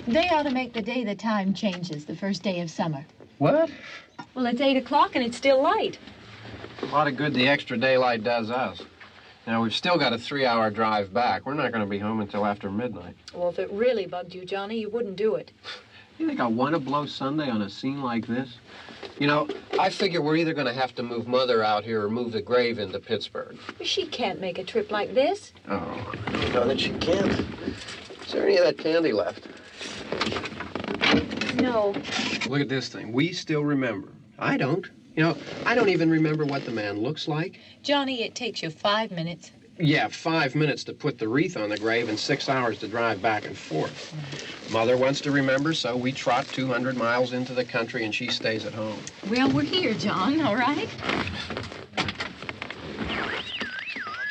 They ought to make the day the time changes, the first day of summer. What? Well, it's 8 o'clock and it's still light. A lot of good the extra daylight does us. Now, we've still got a 3-hour drive back. We're not going to be home until after midnight. Well, if it really bugged you, Johnny, you wouldn't do it. You think I want to blow Sunday on a scene like this? You know, I figure we're either going to have to move Mother out here or move the grave into Pittsburgh. She can't make a trip like this. Oh, you know that she can't. Is there any of that candy left? No. Look at this thing. We still remember. I don't. You know, I don't even remember what the man looks like. Johnny, it takes you 5 minutes. Yeah, 5 minutes to put the wreath on the grave and 6 hours to drive back and forth. Mother wants to remember, so we trot 200 miles into the country and she stays at home. Well, we're here, John, all right?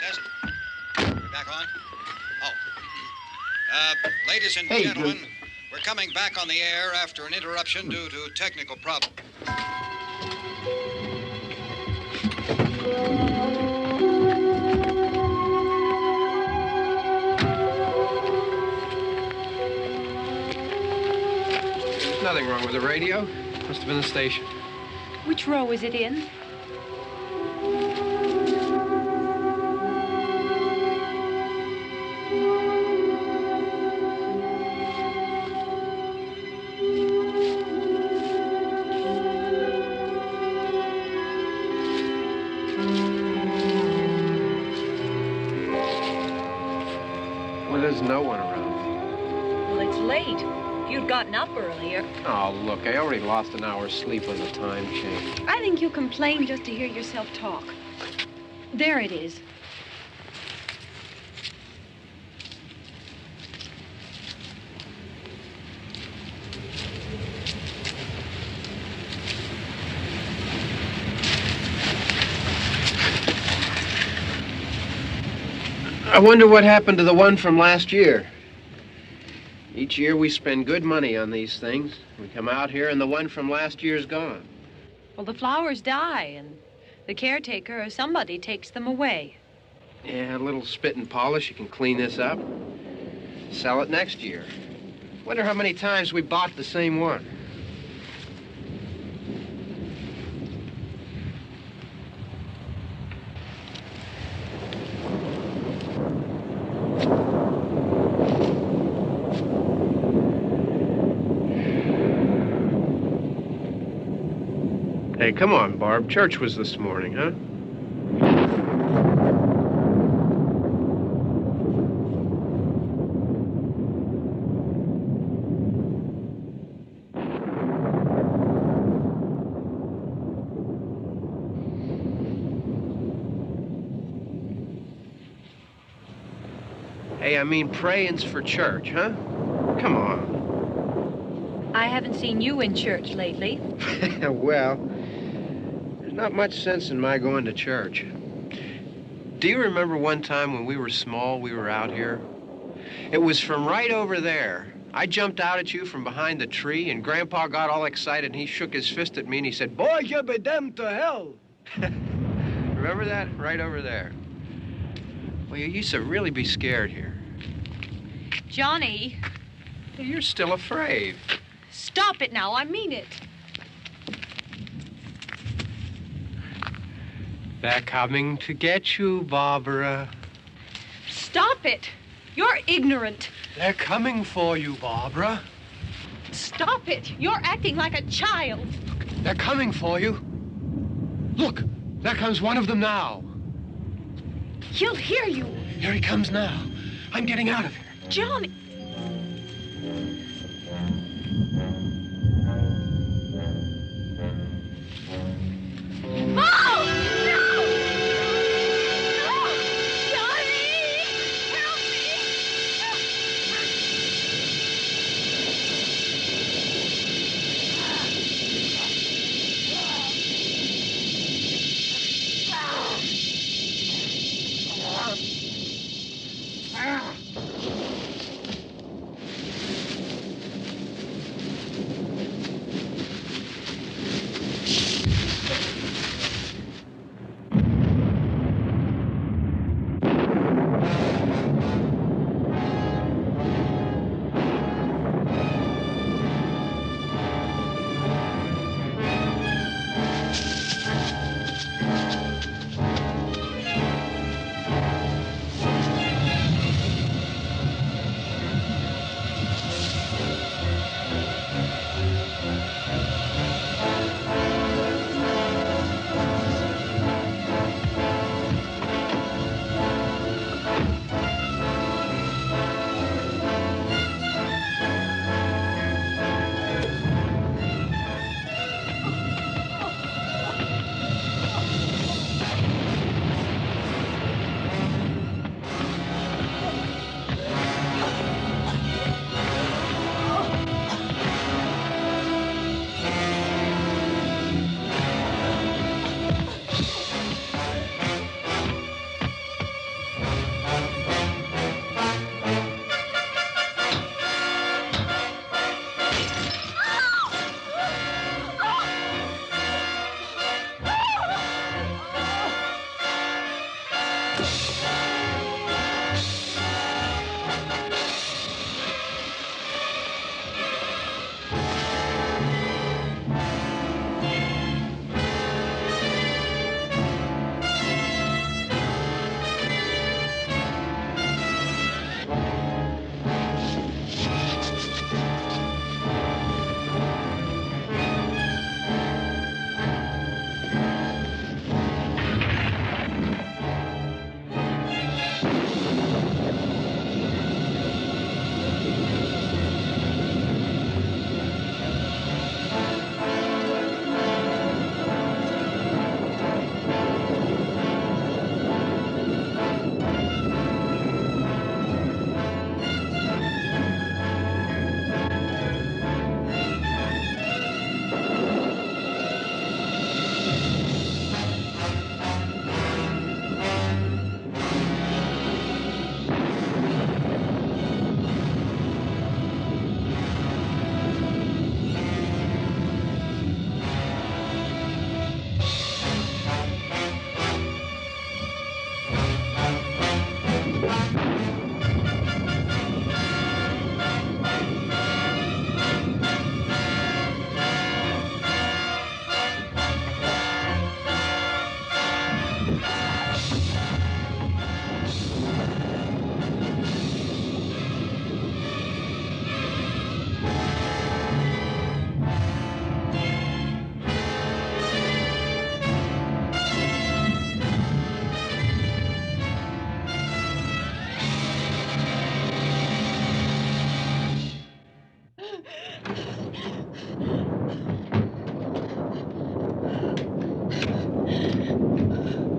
Test. We're back on? Oh. Ladies and gentlemen, we're coming back on the air after an interruption due to technical problem. There's nothing wrong with the radio. Must have been the station. Which row is it in? Well, there's no one around. Well, it's late. If you'd gotten up earlier. Oh, look, I already lost an hour's sleep when the time changed. I think you complain just to hear yourself talk. There it is. I wonder what happened to the one from last year. Each year we spend good money on these things. We come out here and the one from last year's gone. Well, the flowers die, and the caretaker or somebody takes them away. Yeah, a little spit and polish. You can clean this up. Sell it next year. Wonder how many times we bought the same one. Hey, come on, Barb. Church was this morning, huh? Hey, I mean, praying's for church, huh? Come on. I haven't seen you in church lately. Well, there's not much sense in my going to church. Do you remember one time when we were small, we were out here? It was from right over there. I jumped out at you from behind the tree, and Grandpa got all excited, and he shook his fist at me, and he said, "Boy, you'll be damned to hell." Remember that? Right over there. Well, you used to really be scared here. Johnny, You're still afraid. stop it now. I mean it. They're coming to get you, Barbara. Stop it. You're ignorant. They're coming for you, Barbara. Stop it. You're acting like a child. They're coming for you. Look, there comes one of them now. He'll hear you. Here he comes now. I'm getting out of here. Johnny. Oh! No! No! Johnny!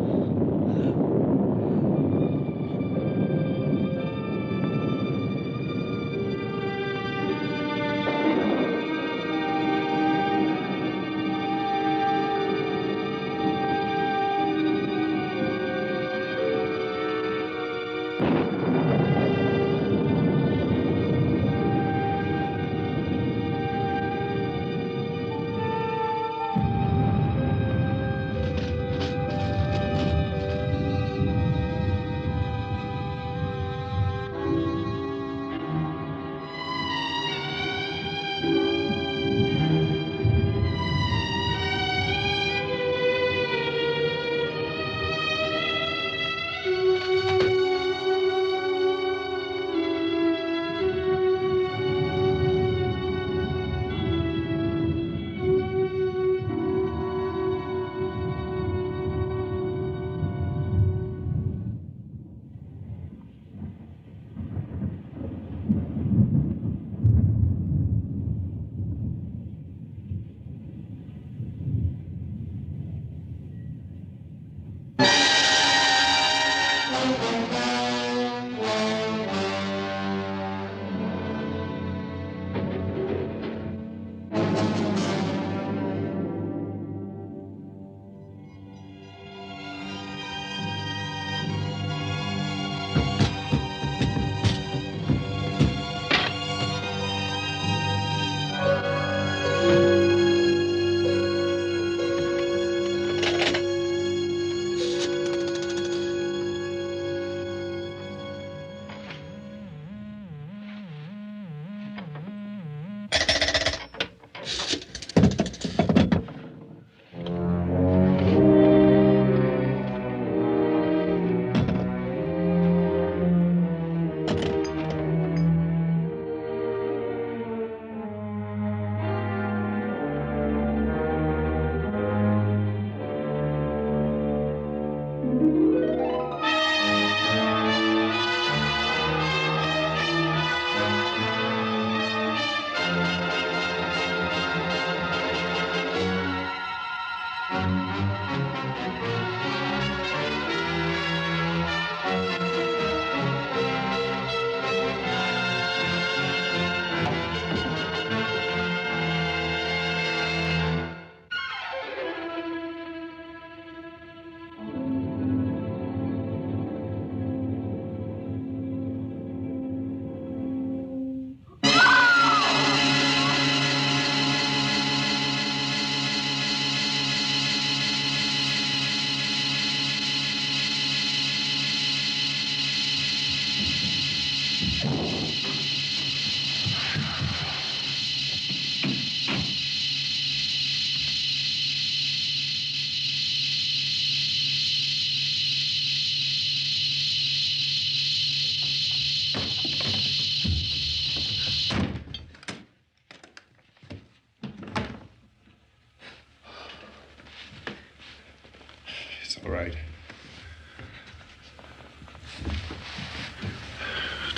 Help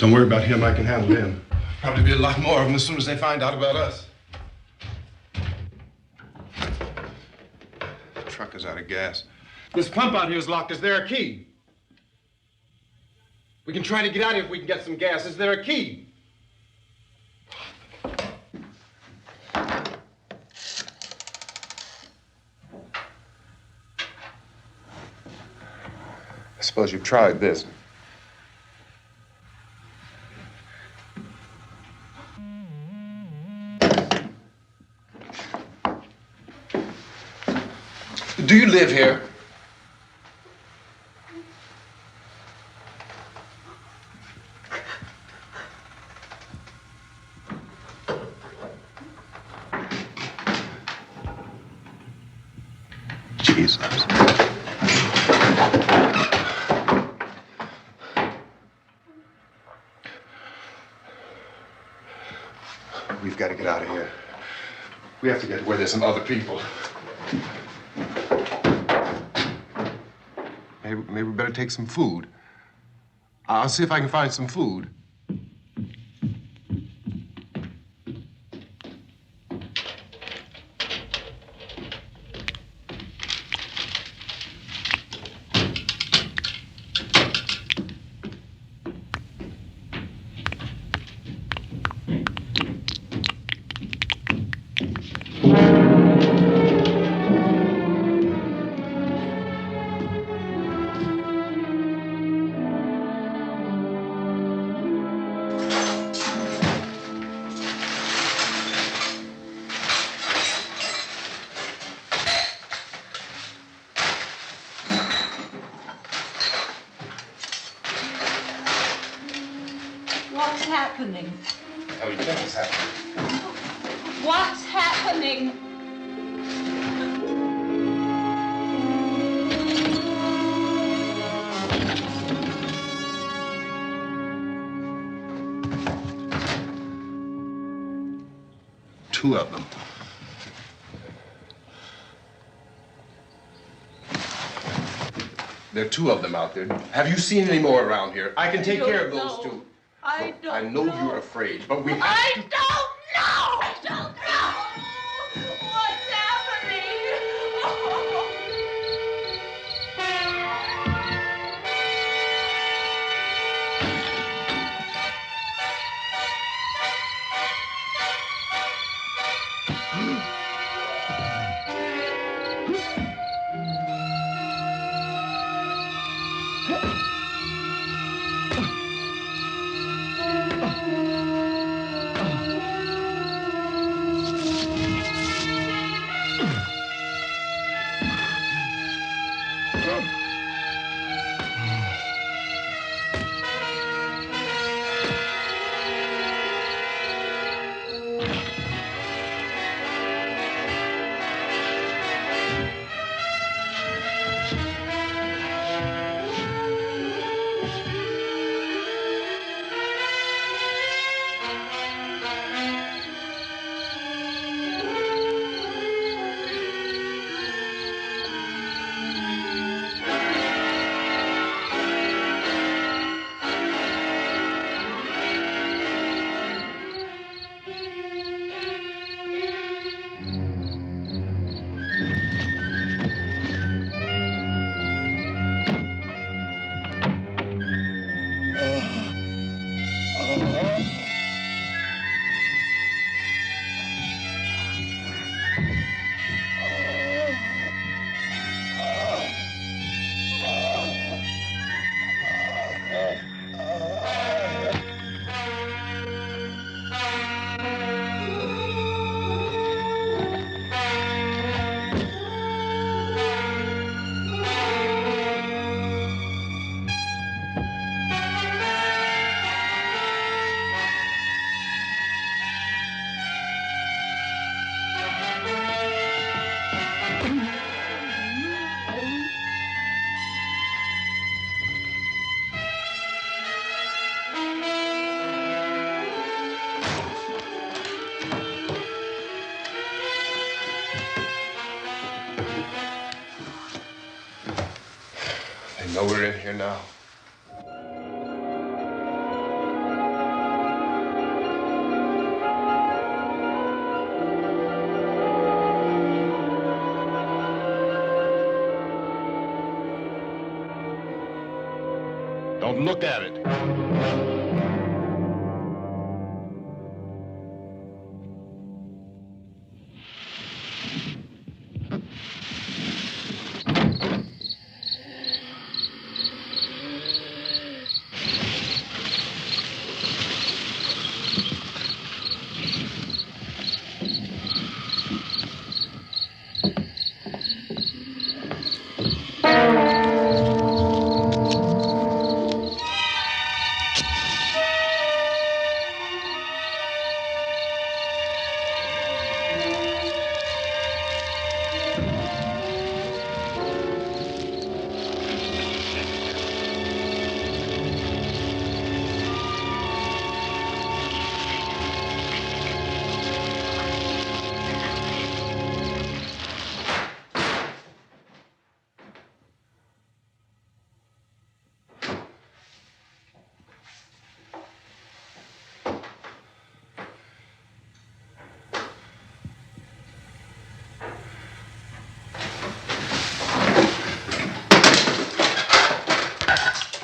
Don't worry about him. I can handle him. Probably be a lot more of them as soon as they find out about us. The truck is out of gas. This pump out here is locked. Is there a key? We can try to get out here if we can get some gas. Is there a key? I suppose you've tried this. Do you live here? Jesus. We've got to get out of here. We have to get where there's some other people. Maybe we better take some food. I'll see if I can find some food. What's happening? How do you think it's happening? What's happening? Two of them. There are two of them out there. Have you seen any more around here? I can take care of those two. I I know you're afraid, but we have I to... don't know! I don't know! What's happening? They know we're in here now. Don't look at it.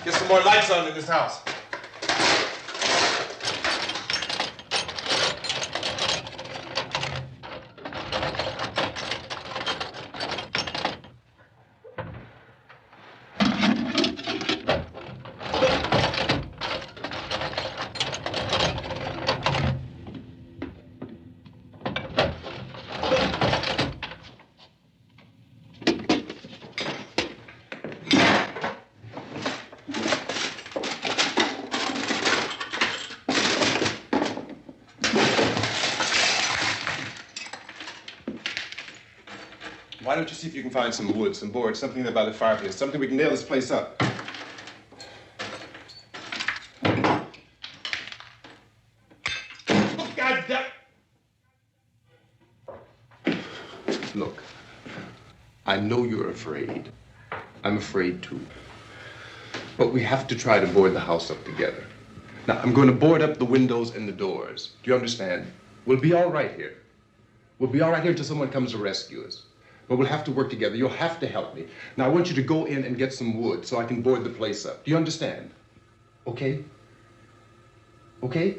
Get some more lights on in this house. Why don't you see if you can find some wood, some boards, something by the fireplace, something we can nail this place up. God damn. Look, I know you're afraid. I'm afraid too. But we have to try to board the house up together. Now, I'm going to board up the windows and the doors. Do you understand? We'll be all right here. We'll be all right here until someone comes to rescue us. But we'll have to work together. You'll have to help me. Now, I want you to go in and get some wood so I can board the place up. Do you understand? Okay? Okay?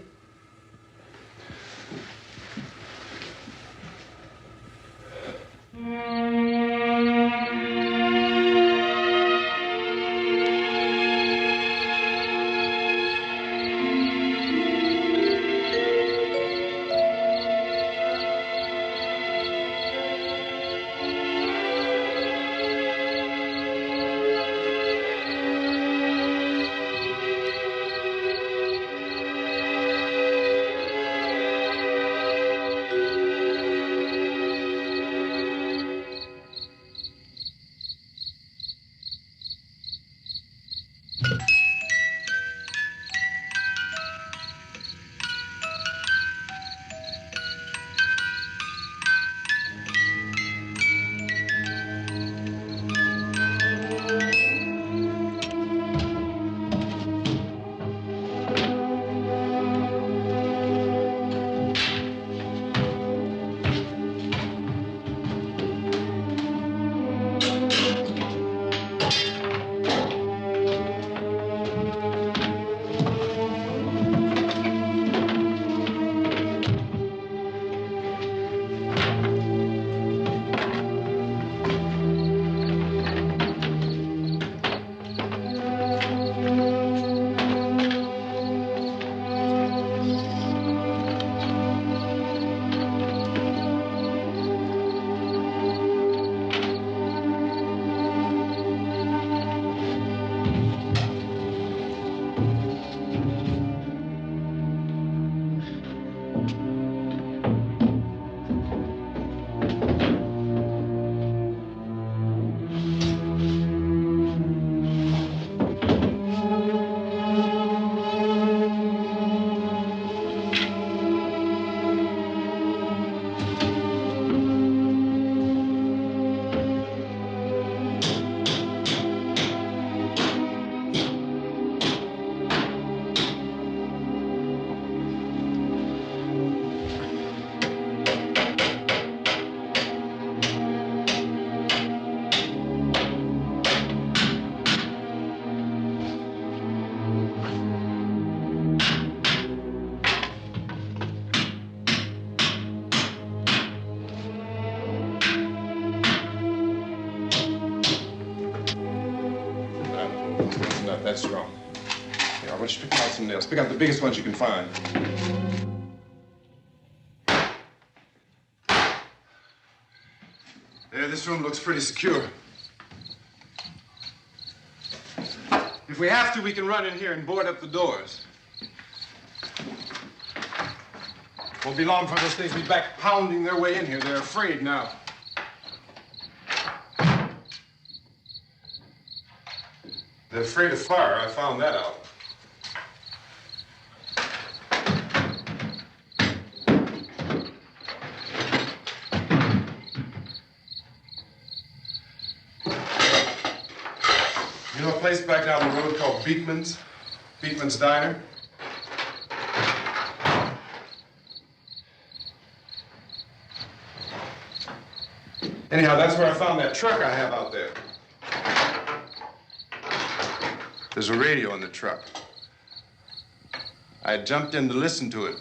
That's enough. That's strong. Here, I want you to pick out some nails. Pick out the biggest ones you can find. There, this room looks pretty secure. If we have to, we can run in here and board up the doors. Won't be long for those things to be back pounding their way in here. They're afraid now. They're afraid of fire. I found that out. You know a place back down the road called Beekman's? Beekman's Diner? Anyhow, that's where I found that truck I have out there. There's a radio in the truck. I had jumped in to listen to it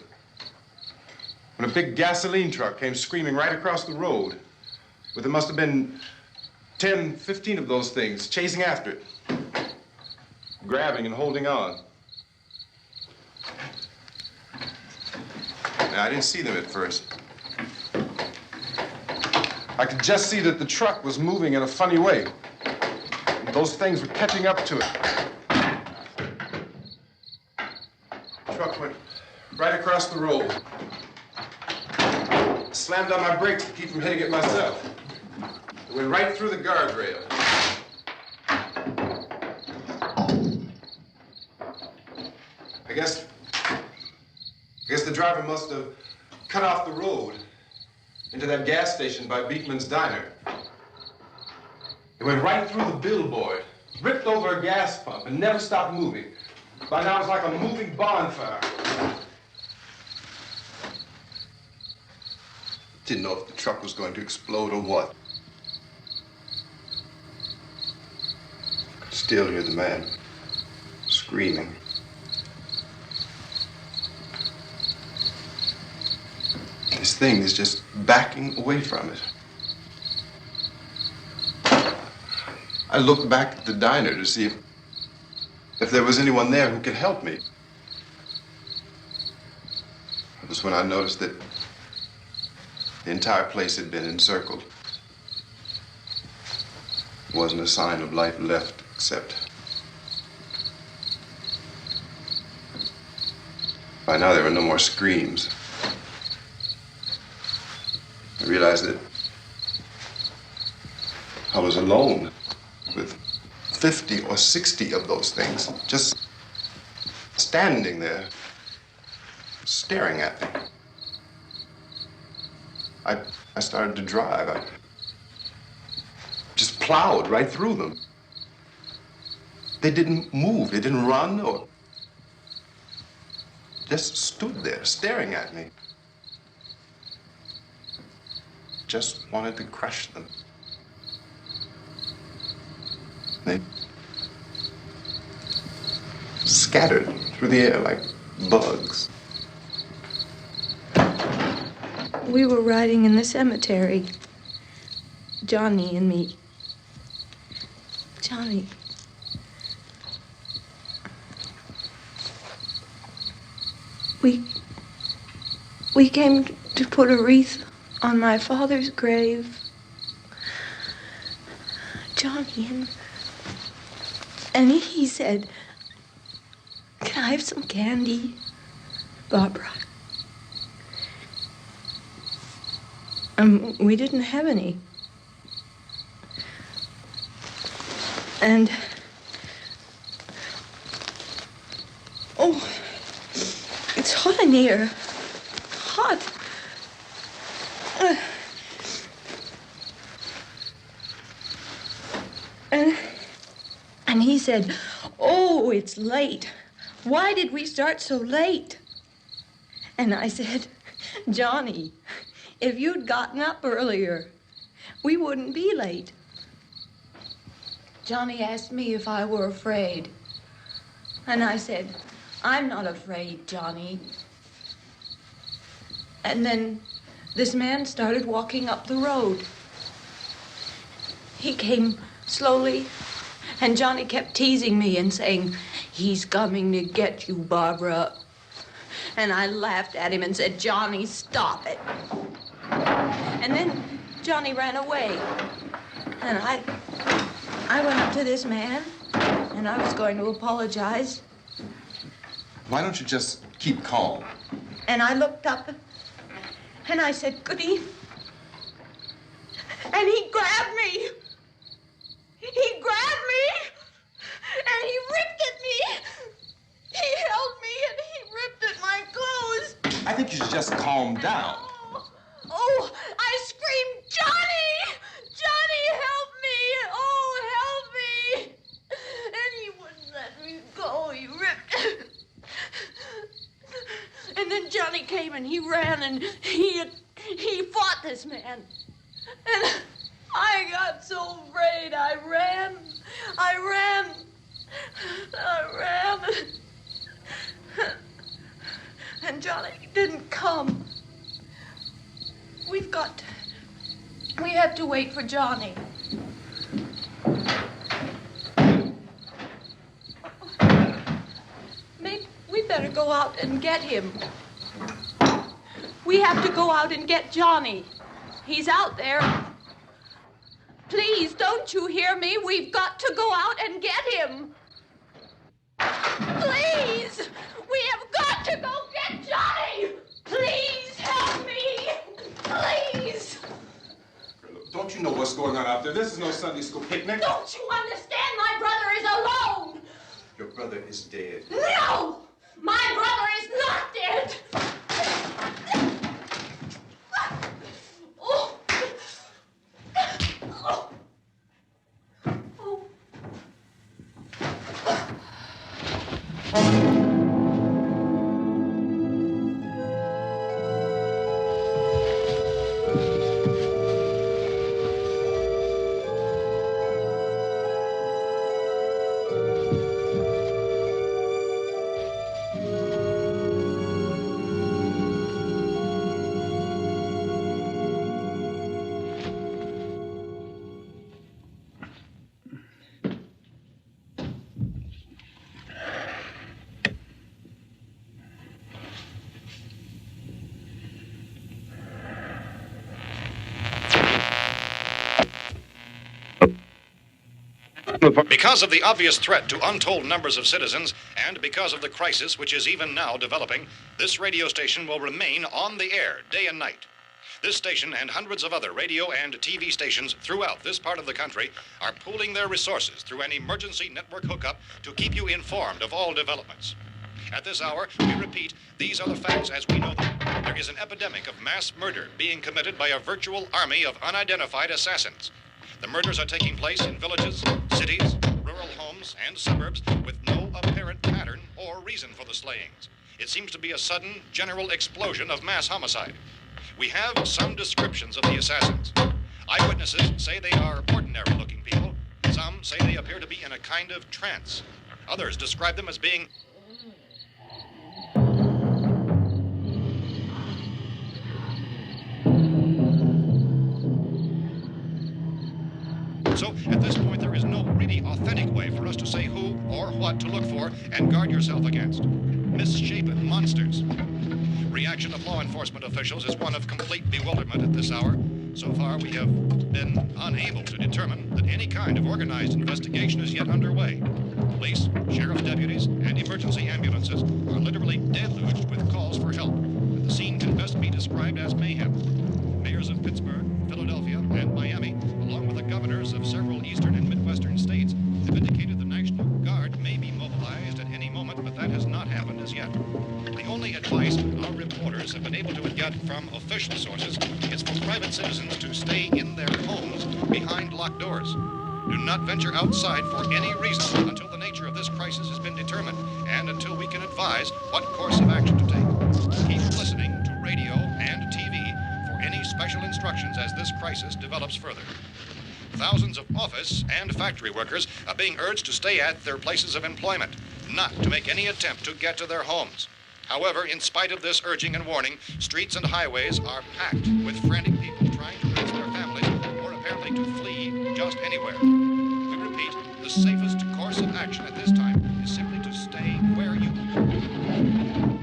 when a big gasoline truck came screaming right across the road with there must have been 10, 15 of those things chasing after it, grabbing and holding on. Now, I didn't see them at first. I could just see that the truck was moving in a funny way. Those things were catching up to it. The truck went right across the road. Slammed on my brakes to keep from hitting it myself. It went right through the guardrail. I guess the driver must have cut off the road into that gas station by Beekman's Diner. It went right through the billboard, ripped over a gas pump, and never stopped moving. By now, it's like a moving bonfire. Didn't know if the truck was going to explode or what. Could still hear the man screaming. This thing is just backing away from it. I looked back at the diner to see if there was anyone there who could help me. It was when I noticed that the entire place had been encircled. There wasn't a sign of life left except by now there were no more screams. I realized that I was alone with 50 or 60 of those things just standing there, staring at me. I started to drive. I just plowed right through them. They didn't move. They didn't run or just stood there staring at me. Just wanted to crush them. They scattered through the air like bugs. We were riding in the cemetery, Johnny and me. Johnny. We came to put a wreath on my father's grave. Johnny, and he said, "Can I have some candy, Barbara?" We didn't have any. And, oh, it's hot in here. Hot. And he said, "Oh, it's late. Why did we start so late?" And I said, "Johnny, if you'd gotten up earlier, we wouldn't be late." Johnny asked me if I were afraid. And I said, "I'm not afraid, Johnny." And then this man started walking up the road. He came slowly And Johnny kept teasing me and saying, "He's coming to get you, Barbara." And I laughed at him and said, "Johnny, stop it." And then Johnny ran away. And I went up to this man, and I was going to apologize. Why don't you just keep calm? And I looked up, and I said, "Good evening." And he grabbed me. He grabbed me, and he ripped at me. He held me, and he ripped at my clothes. I think you should just calm down. Oh, I screamed, "Johnny! Johnny, help me! Oh, help me!" And he wouldn't let me go. He ripped. And then Johnny came and he ran and he fought this man. And I got so afraid. I ran. And Johnny didn't come. We have to wait for Johnny. Maybe we better go out and get him. We have to go out and get Johnny. He's out there. Please, don't you hear me? We've got to go out and get him. Please! We have got to go get Johnny! Please help me! Please! Don't you know what's going on out there? This is no Sunday school picnic. Don't you understand? My brother is alone! Your brother is dead. No! My brother is not dead! Oh. Oh. Oh. Because of the obvious threat to untold numbers of citizens, and because of the crisis which is even now developing, this radio station will remain on the air day and night. This station and hundreds of other radio and TV stations throughout this part of the country are pooling their resources through an emergency network hookup to keep you informed of all developments. At this hour, we repeat, these are the facts as we know them. There is an epidemic of mass murder being committed by a virtual army of unidentified assassins. The murders are taking place in villages, cities, rural homes, and suburbs with no apparent pattern or reason for the slayings. It seems to be a sudden, general explosion of mass homicide. We have some descriptions of the assassins. Eyewitnesses say they are ordinary-looking people. Some say they appear to be in a kind of trance. Others describe them as being So, at this point, there is no really authentic way for us to say who or what to look for and guard yourself against. Misshapen monsters. Reaction of law enforcement officials is one of complete bewilderment at this hour. So far, we have been unable to determine that any kind of organized investigation is yet underway. Police, sheriff's deputies, and emergency ambulances are literally deluged with calls for help. And the scene can best be described as mayhem. Mayors of Pittsburgh, Philadelphia, and Miami, along with the governors of several eastern and midwestern states, have indicated the National Guard may be mobilized at any moment, but that has not happened as yet. The only advice our reporters have been able to get from official sources is for private citizens to stay in their homes behind locked doors. Do not venture outside for any reason until the nature of this crisis has been determined and until we can advise what course of action to take. Keep listening to radio and TV for any special instructions as this crisis develops further. Thousands of office and factory workers are being urged to stay at their places of employment, not to make any attempt to get to their homes. However, in spite of this urging and warning, streets and highways are packed with frantic people trying to raise their families or apparently to flee just anywhere. We repeat, the safest course of action at this time is simply to stay where you are.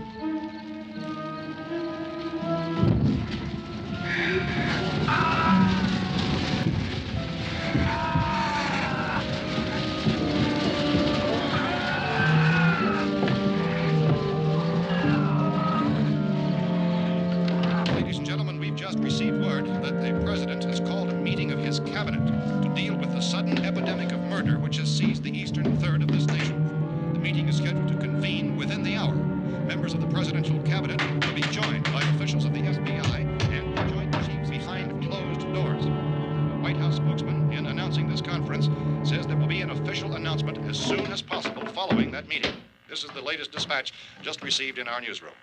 Ladies and gentlemen, we've just received word that the president has called a meeting of his cabinet to deal with the sudden epidemic of murder which has seized the eastern third of this nation. The meeting is scheduled to convene within the hour. Members of the presidential cabinet will be joined by officials of the FBI and the joint chiefs behind closed doors. The White House spokesman, in announcing this conference, says there will be an official announcement as soon as possible following that meeting. This is the latest dispatch just received in our newsroom.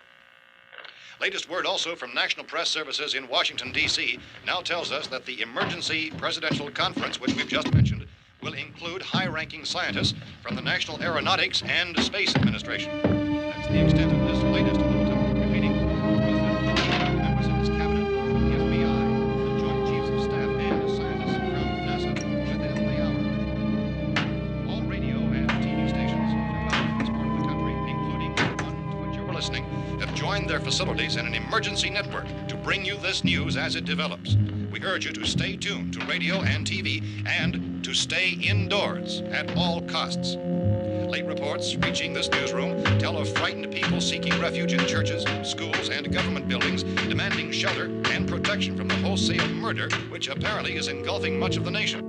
Latest word also from National Press Services in Washington, D.C. now tells us that the emergency presidential conference, which we've just mentioned, will include high-ranking scientists from the National Aeronautics and Space Administration. That's the extent of this latest bulletin. Repeating, the President, members of his cabinet, the FBI, the Joint Chiefs of Staff, and scientists from NASA within the hour. All radio and TV stations throughout this part of the country, including the one to which you're listening, have joined their facilities in an emergency network to bring you this news as it develops. We urge you to stay tuned to radio and TV and to stay indoors at all costs. Late reports reaching this newsroom tell of frightened people seeking refuge in churches, schools, and government buildings, demanding shelter and protection from the wholesale murder which apparently is engulfing much of the nation.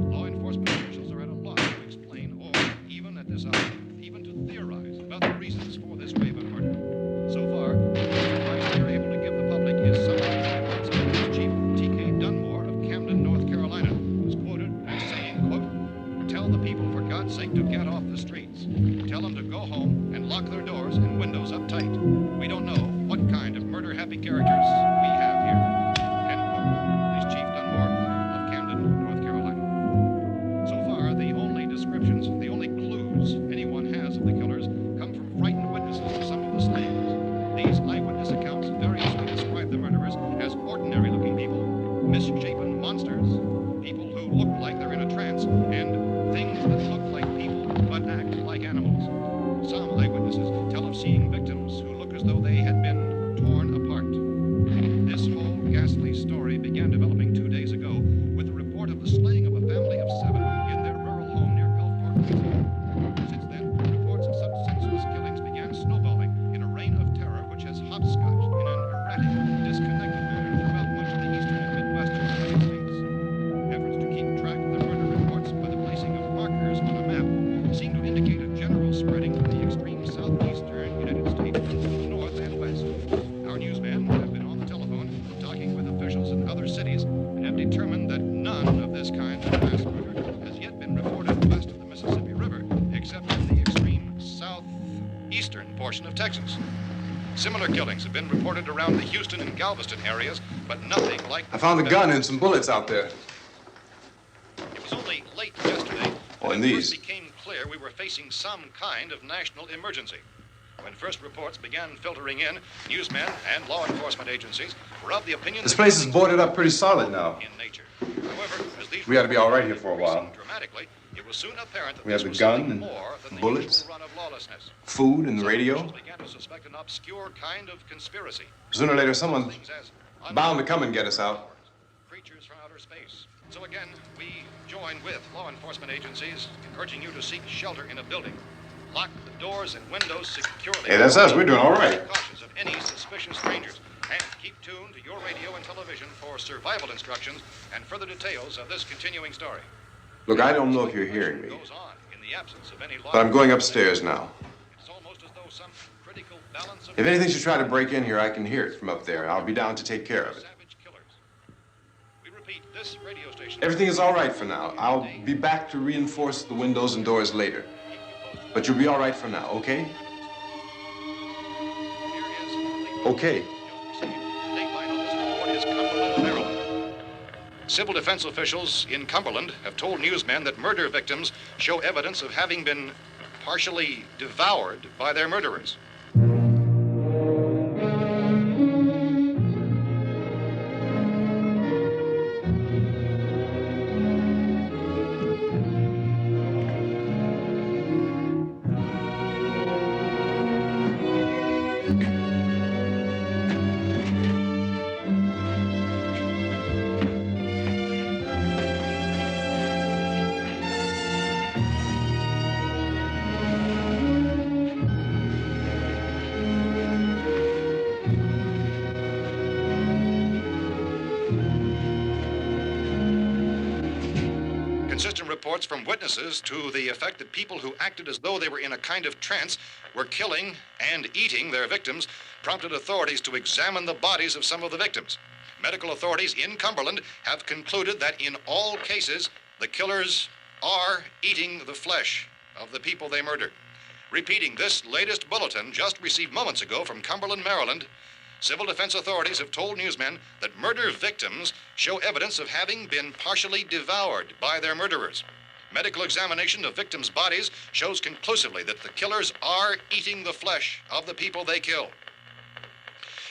Law enforcement officials are at a loss to explain or, even at this hour, even to theorize about the reasons for this wave of murder. So far, the advice we are able to give the public is summarized by Police Chief T.K. Dunmore of Camden, North Carolina, who's quoted as saying, quote, "Tell the people for God's sake to get off the streets. Tell them to go home and lock their doors and windows up tight. We don't know what kind of murder-happy characters we have here." End quote. Police Chief Dunmore of Camden, North Carolina. So far, the only descriptions, the only clues anyone has of the killers come from frightened witnesses to some of the slayings. These eyewitness accounts variously describe the murderers as ordinary-looking people, misshapen monsters, people who look like they're in a trance, and things that look like people but act like animals. Some eyewitnesses tell of seeing victims who look as though they had been torn apart. This whole ghastly story began developing 2 days ago with the report of the slaying of a family of 7 in their rural home near Gulfport, Louisiana. Since then, reports of such senseless killings began snowballing in a reign of terror which has hopscotched in an erratic, disconnected manner throughout much of the eastern and midwestern United States. Efforts to keep track of the murder reports by the placing of markers on a map seem to indicate a general spreading from the extreme southeastern United States to the north and west. Our newsmen have been on the telephone talking with officials in other cities and have determined that none of this kind of mass murder has yet been reported west of the Mississippi River, except in the extreme southeastern portion of Texas. Similar killings have been reported around the Houston and Galveston areas, but nothing like I found a gun and some bullets out there. It was only late yesterday Oh, and that it first these. became clear we were facing some kind of national emergency. When first reports began filtering in, newsmen and law enforcement agencies were of the opinion This that place is things boarded up pretty solid now. in nature. However, as these We ought to be all right here reports for a while. increased dramatically, it was soon apparent that We have this the was gun something and more than the bullets, usual run of lawlessness. Food and the Some radio. officials began to suspect an obscure kind of conspiracy. Sooner or later, someone's Things as bound to come and get us out. creatures from outer space. So again, we join with law enforcement agencies urging you to seek shelter in a building. Lock the doors and windows securely. Hey, that's us. We're doing all right. Be cautious of any suspicious strangers. And keep tuned to your radio and television for survival instructions and further details of this continuing story. Look, I don't know if you're hearing me, Goes on in the absence of any law. but I'm going upstairs now. It's almost as though some critical balance of If anything should try to break in here, I can hear it from up there. I'll be down to take care of it. savage killers. We repeat, this radio station. Everything is all right for now. I'll be back to reinforce the windows and doors later. But you'll be all right for now, okay? Okay. Dateline on this report is Cumberland, Maryland. Civil defense officials in Cumberland have told newsmen that murder victims show evidence of having been partially devoured by their murderers. Consistent reports from witnesses to the effect that people who acted as though they were in a kind of trance were killing and eating their victims prompted authorities to examine the bodies of some of the victims. Medical authorities in Cumberland have concluded that in all cases, the killers are eating the flesh of the people they murdered. Repeating this latest bulletin just received moments ago from Cumberland, Maryland, civil defense authorities have told newsmen that murder victims show evidence of having been partially devoured by their murderers. Medical examination of victims' bodies shows conclusively that the killers are eating the flesh of the people they kill.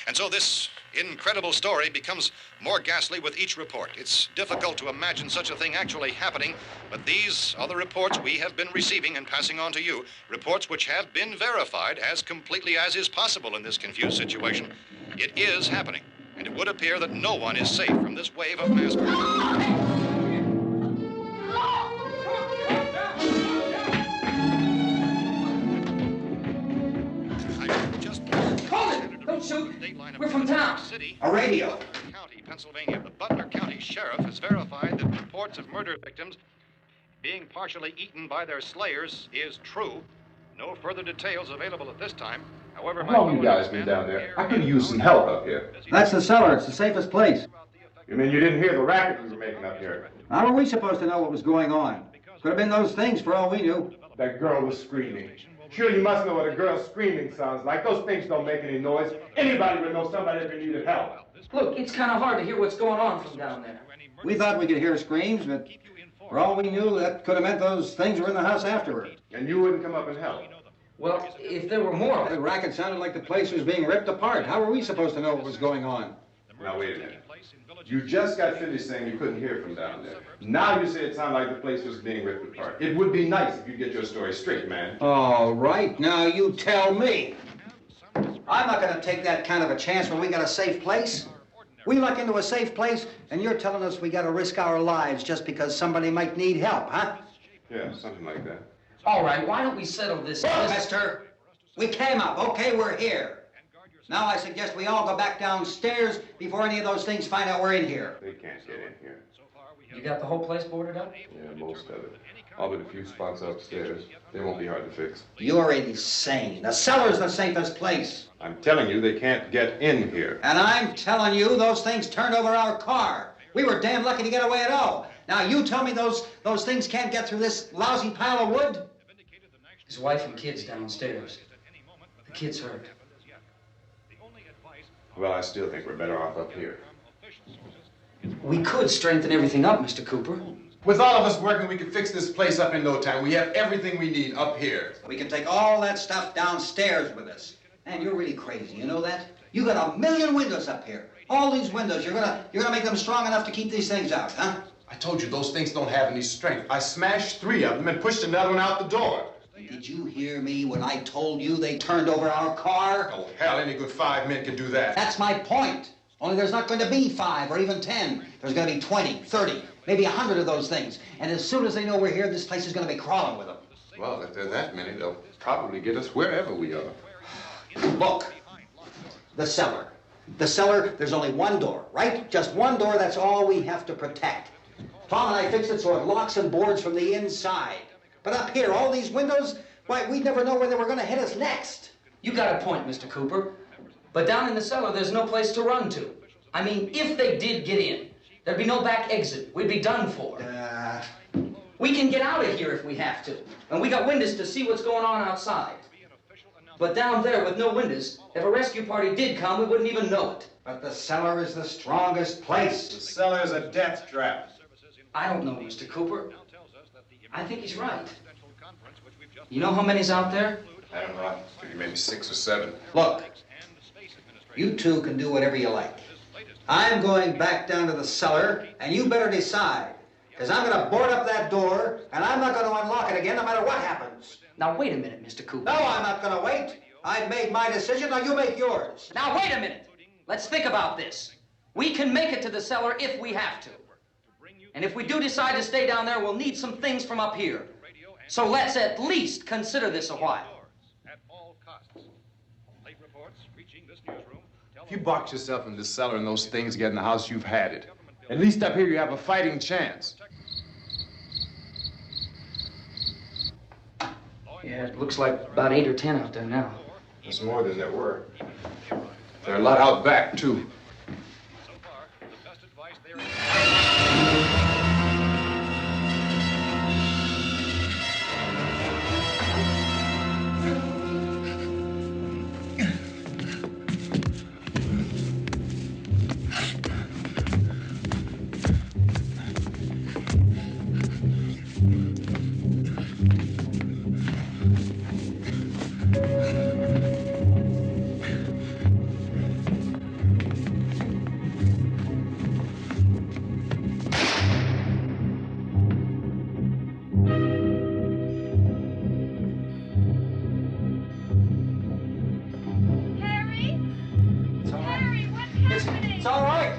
And so this incredible story becomes more ghastly with each report. It's difficult to imagine such a thing actually happening, but these are the reports we have been receiving and passing on to you, reports which have been verified as completely as is possible in this confused situation. It is happening, and it would appear that no one is safe from this wave of mass murder. Don't shoot. We're from town. A radio. County, Pennsylvania. The Butler County Sheriff has verified that reports of murder victims being partially eaten by their slayers is true. No further details available at this time. However, How long you guys been down there? I could use some help up here. That's the cellar. It's the safest place. You mean you didn't hear the racket we were making up here? How were we supposed to know what was going on? Could have been those things for all we knew. That girl was screaming. Sure, you must know what a girl screaming sounds like. Those things don't make any noise. Anybody would know somebody ever needed help. Look, it's kind of hard to hear what's going on from down there. We thought we could hear screams, but for all we knew, that could have meant those things were in the house afterward. And you wouldn't come up and help? Well, if there were more... The racket sounded like the place was being ripped apart. How were we supposed to know what was going on? Now, wait a minute. You just got finished saying you couldn't hear from down there. Now you say it sounded like the place was being ripped apart. It would be nice if you get your story straight, man. All right, now you tell me. I'm not going to take that kind of a chance when we got a safe place. We luck into a safe place, and you're telling us we got to risk our lives just because somebody might need help, huh? Yeah, something like that. All right, why don't we settle this... Look, mister, we came up. Okay, we're here. Now I suggest we all go back downstairs before any of those things find out we're in here. They can't get in here. You got the whole place boarded up? Yeah, most of it. All but a few spots upstairs. They won't be hard to fix. You're insane. The cellar's the safest place. I'm telling you, they can't get in here. And I'm telling you, those things turned over our car. We were damn lucky to get away at all. Now you tell me those things can't get through this lousy pile of wood? His wife and kids downstairs. The kid's hurt. Well, I still think we're better off up here. We could strengthen everything up, Mr. Cooper. With all of us working, we could fix this place up in no time. We have everything we need up here. We can take all that stuff downstairs with us. Man, you're really crazy, you know that? You got 1,000,000 windows up here. All these windows, you're gonna make them strong enough to keep these things out, huh? I told you, those things don't have any strength. I smashed 3 of them and pushed another one out the door. Did you hear me when I told you they turned over our car? Oh, hell, any good 5 men can do that. That's my point. Only there's not going to be 5 or even 10. There's going to be 20, 30, maybe 100 of those things. And as soon as they know we're here, this place is going to be crawling with them. Well, if there are that many, they'll probably get us wherever we are. Look, the cellar. The cellar, there's only one door, right? Just one door, that's all we have to protect. Tom and I fixed it so it locks and boards from the inside. But up here, all these windows, why, we'd never know where they were going to hit us next. You got a point, Mr. Cooper. But down in the cellar, there's no place to run to. I mean, if they did get in, there'd be no back exit. We'd be done for. We can get out of here if we have to. And we got windows to see what's going on outside. But down there with no windows, if a rescue party did come, we wouldn't even know it. But the cellar is the strongest place. The cellar is a death trap. I don't know, Mr. Cooper. I think he's right. You know how many's out there? I don't know. I figure maybe 6 or 7. Look, you two can do whatever you like. I'm going back down to the cellar, and you better decide. Because I'm going to board up that door, and I'm not going to unlock it again no matter what happens. Now, wait a minute, Mr. Cooper. No, I'm not going to wait. I made my decision, now you make yours. Now, wait a minute. Let's think about this. We can make it to the cellar if we have to. And if we do decide to stay down there, we'll need some things from up here. So let's at least consider this a while. If you box yourself in the cellar and those things get in the house, you've had it. At least up here you have a fighting chance. Yeah, it looks like about 8 or 10 out there now. There's more than there were. There are a lot out back, too. It's all right.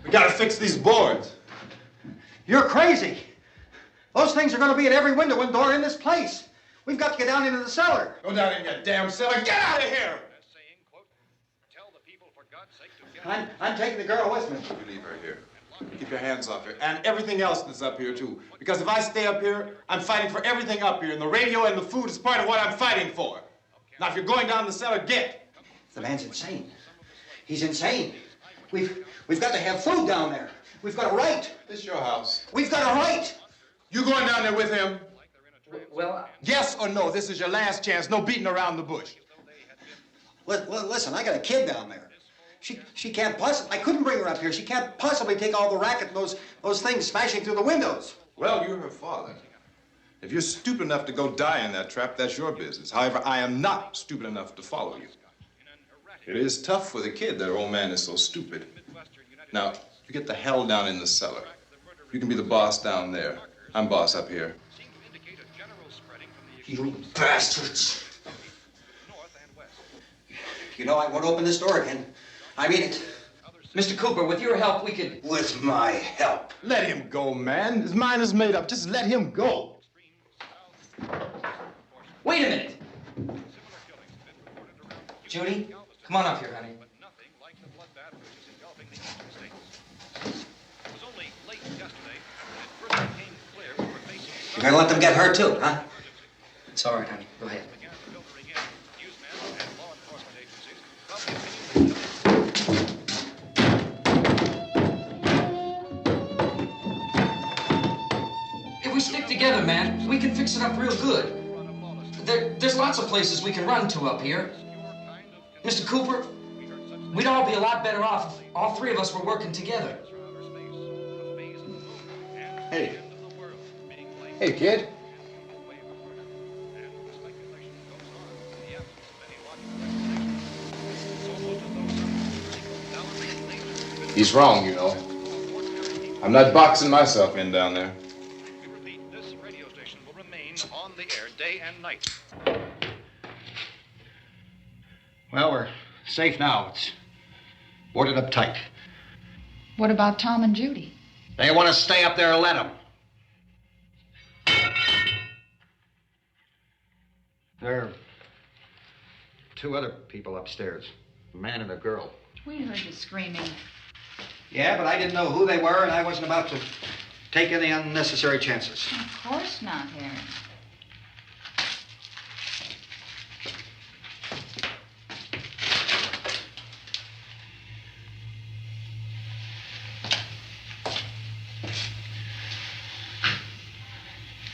We gotta fix these boards. You're crazy. Those things are going to be at every window and door in this place. We've got to get down into the cellar. Go down in your damn cellar. Get out of here! I'm taking the girl with me. You leave her here. Keep your hands off her. And everything else that's up here, too. Because if I stay up here, I'm fighting for everything up here. And the radio and the food is part of what I'm fighting for. Now, if you're going down the cellar, get. The man's insane. He's insane. We've got to have food down there. We've got a right. This is your house. We've got a right. You going down there with him? Well, Yes or no? This is your last chance. No beating around the bush. Listen, I got a kid down there. She can't possibly, I couldn't bring her up here. She can't possibly take all the racket and those things smashing through the windows. Well, you're her father. If you're stupid enough to go die in that trap, that's your business. However, I am not stupid enough to follow you. It is tough for the kid that her old man is so stupid. Now, you get the hell down in the cellar. You can be the boss down there. I'm boss up here. You bastards. You know, I won't open this door again. I mean it. Mr. Cooper, with your help, we could... With my help. Let him go, man. His mind is made up. Just let him go. Wait a minute. Judy, come on up here, honey. You're gonna let them get hurt too, huh? It's all right, honey. Go ahead. If we stick together, man, we can fix it up real good. There's lots of places we can run to up here. Mr. Cooper, we'd all be a lot better off if all three of us were working together. Hey. Hey, kid. He's wrong, you know. I'm not boxing myself in down there. We repeat, this radio station will remain on the air day and night. Well, we're safe now. It's boarded up tight. What about Tom and Judy? They want to stay up there, let them. There are two other people upstairs, a man and a girl. We heard you screaming. Yeah, but I didn't know who they were, and I wasn't about to take any unnecessary chances. Of course not, Harry.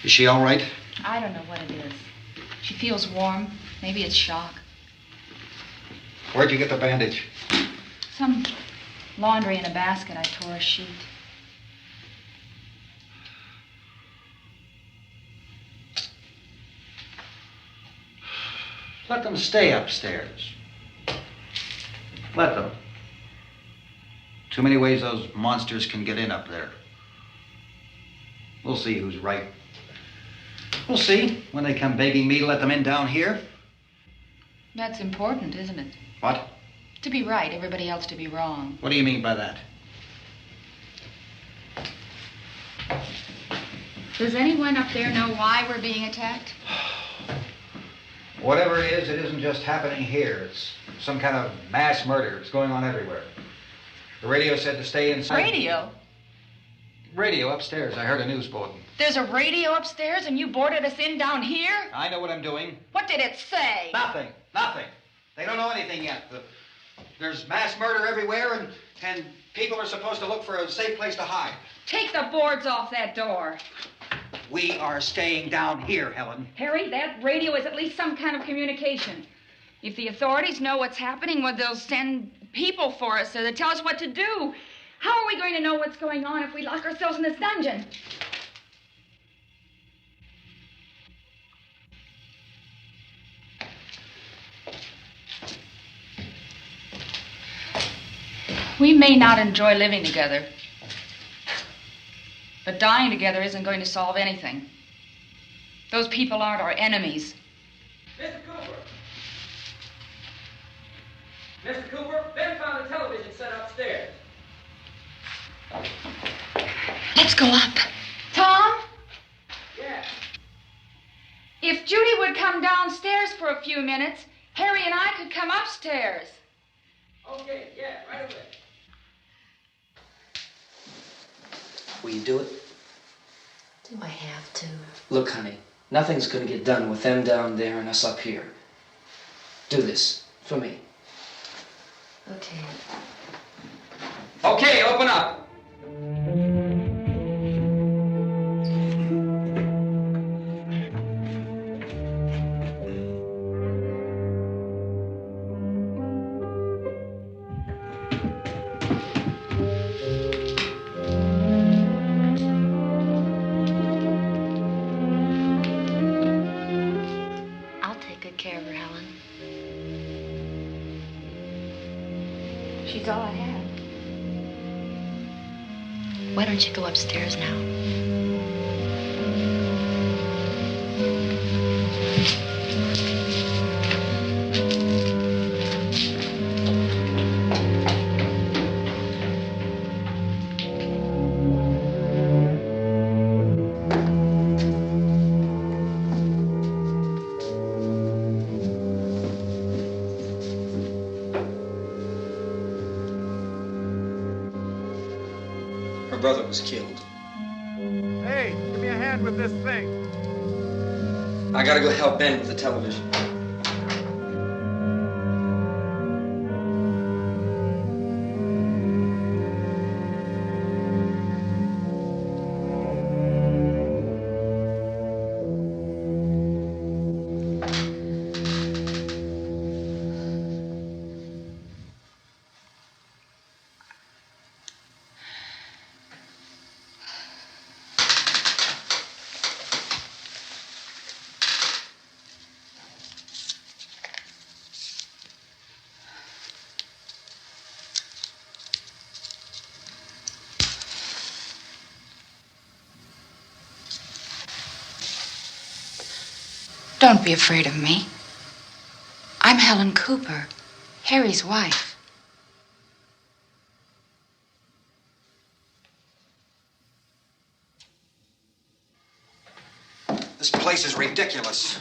Is she all right? I don't know what it is. She feels warm. Maybe it's shock. Where'd you get the bandage? Some laundry in a basket. I tore a sheet. Let them stay upstairs. Let them. Too many ways those monsters can get in up there. We'll see who's right. We'll see when they come begging me to let them in down here. That's important, isn't it? What? To be right, everybody else to be wrong. What do you mean by that? Does anyone up there know why we're being attacked? Whatever it isn't just happening here. It's some kind of mass murder. It's going on everywhere. The radio said to stay inside. Radio? Radio upstairs. I heard a news bulletin. There's a radio upstairs and you boarded us in down here? I know what I'm doing. What did it say? Nothing. Nothing. They don't know anything yet. There's mass murder everywhere, and people are supposed to look for a safe place to hide. Take the boards off that door. We are staying down here, Helen. Harry, that radio is at least some kind of communication. If the authorities know what's happening, well, they'll send people for us to tell us what to do. How are we going to know what's going on if we lock ourselves in this dungeon? We may not enjoy living together, but dying together isn't going to solve anything. Those people aren't our enemies. Mr. Cooper! Mr. Cooper, Ben found a television set upstairs. Let's go up. Tom? Yeah. If Judy would come downstairs for a few minutes, Harry and I could come upstairs. Okay, yeah, right away. Will you do it? Do I have to? Look, honey, nothing's gonna get done with them down there and us up here. Do this for me. Okay. Okay, open up. I'll take good care of her, Helen. She's all I have. Why don't you go upstairs now? Her brother was killed. Hey, give me a hand with this thing. I gotta go help Ben with the television. Don't be afraid of me. I'm Helen Cooper, Harry's wife. This place is ridiculous.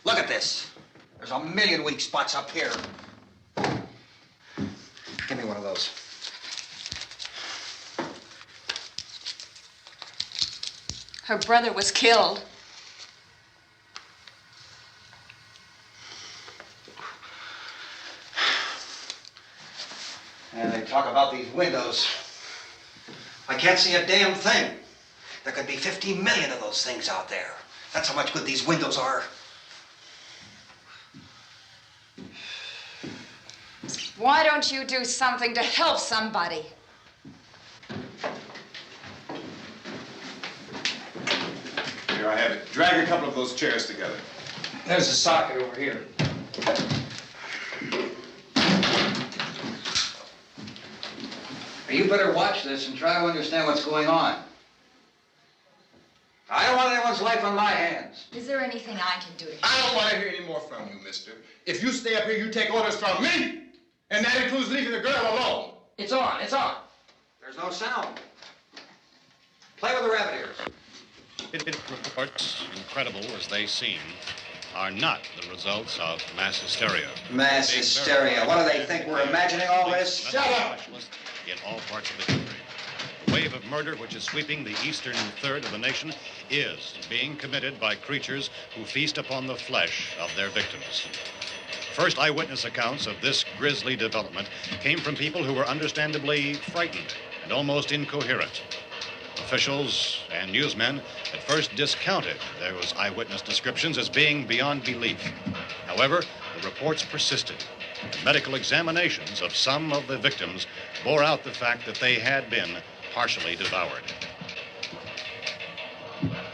Look at this. There's a million weak spots up here. Give me one of those. Her brother was killed. And they talk about these windows. I can't see a damn thing. There could be 50 million of those things out there. That's how much good these windows are. Why don't you do something to help somebody? Here, I have it. Drag a couple of those chairs together. There's a socket over here. You better watch this and try to understand what's going on. I don't want anyone's life on my hands. Is there anything I can do to help? I don't want to hear any more from you, mister. If you stay up here, you take orders from me. And that includes leaving the girl alone. It's on, it's on. There's no sound. Play with the rabbit ears. Reports, incredible as they seem, are not the results of mass hysteria. Mass hysteria. What do they think? We're imagining all this? Shut up! In all parts of the country. The wave of murder which is sweeping the eastern third of the nation is being committed by creatures who feast upon the flesh of their victims. First eyewitness accounts of this grisly development came from people who were understandably frightened and almost incoherent. Officials and newsmen at first discounted those eyewitness descriptions as being beyond belief. However, the reports persisted. And medical examinations of some of the victims bore out the fact that they had been partially devoured.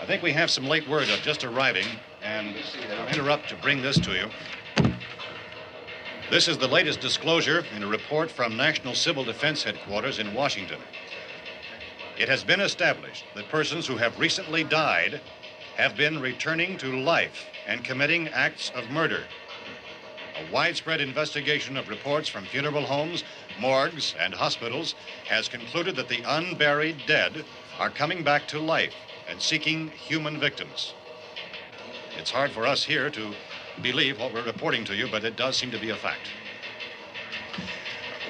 I think we have some late word just arriving, and I'll interrupt to bring this to you. This is the latest disclosure in a report from National Civil Defense Headquarters in Washington. It has been established that persons who have recently died have been returning to life and committing acts of murder. A widespread investigation of reports from funeral homes, morgues, and hospitals has concluded that the unburied dead are coming back to life and seeking human victims. It's hard for us here to believe what we're reporting to you, but it does seem to be a fact.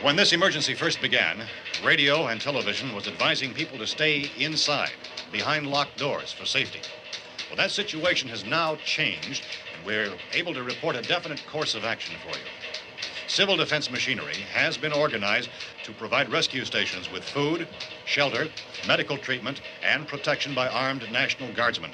When this emergency first began, radio and television was advising people to stay inside, behind locked doors for safety. Well, that situation has now changed, and we're able to report a definite course of action for you. Civil defense machinery has been organized to provide rescue stations with food, shelter, medical treatment, and protection by armed National Guardsmen.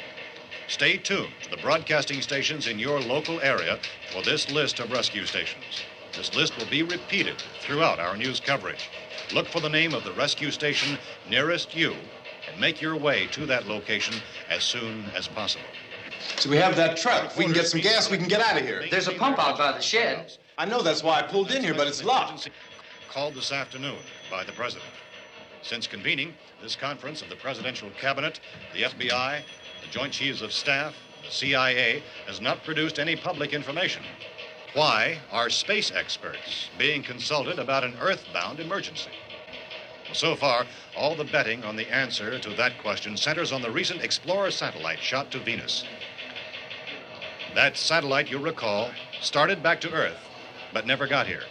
Stay tuned to the broadcasting stations in your local area for this list of rescue stations. This list will be repeated throughout our news coverage. Look for the name of the rescue station nearest you and make your way to that location as soon as possible. So we have that truck. If we can get some gas, we can get out of here. There's a pump out by the shed. I know, that's why I pulled in here, but it's locked. Called this afternoon by the president. Since convening this conference of the presidential cabinet, the FBI, the Joint Chiefs of Staff, the CIA has not produced any public information. Why are space experts being consulted about an earthbound emergency? Well, so far, all the betting on the answer to that question centers on the recent Explorer satellite shot to Venus. That satellite, you'll recall, started back to Earth, but never got here.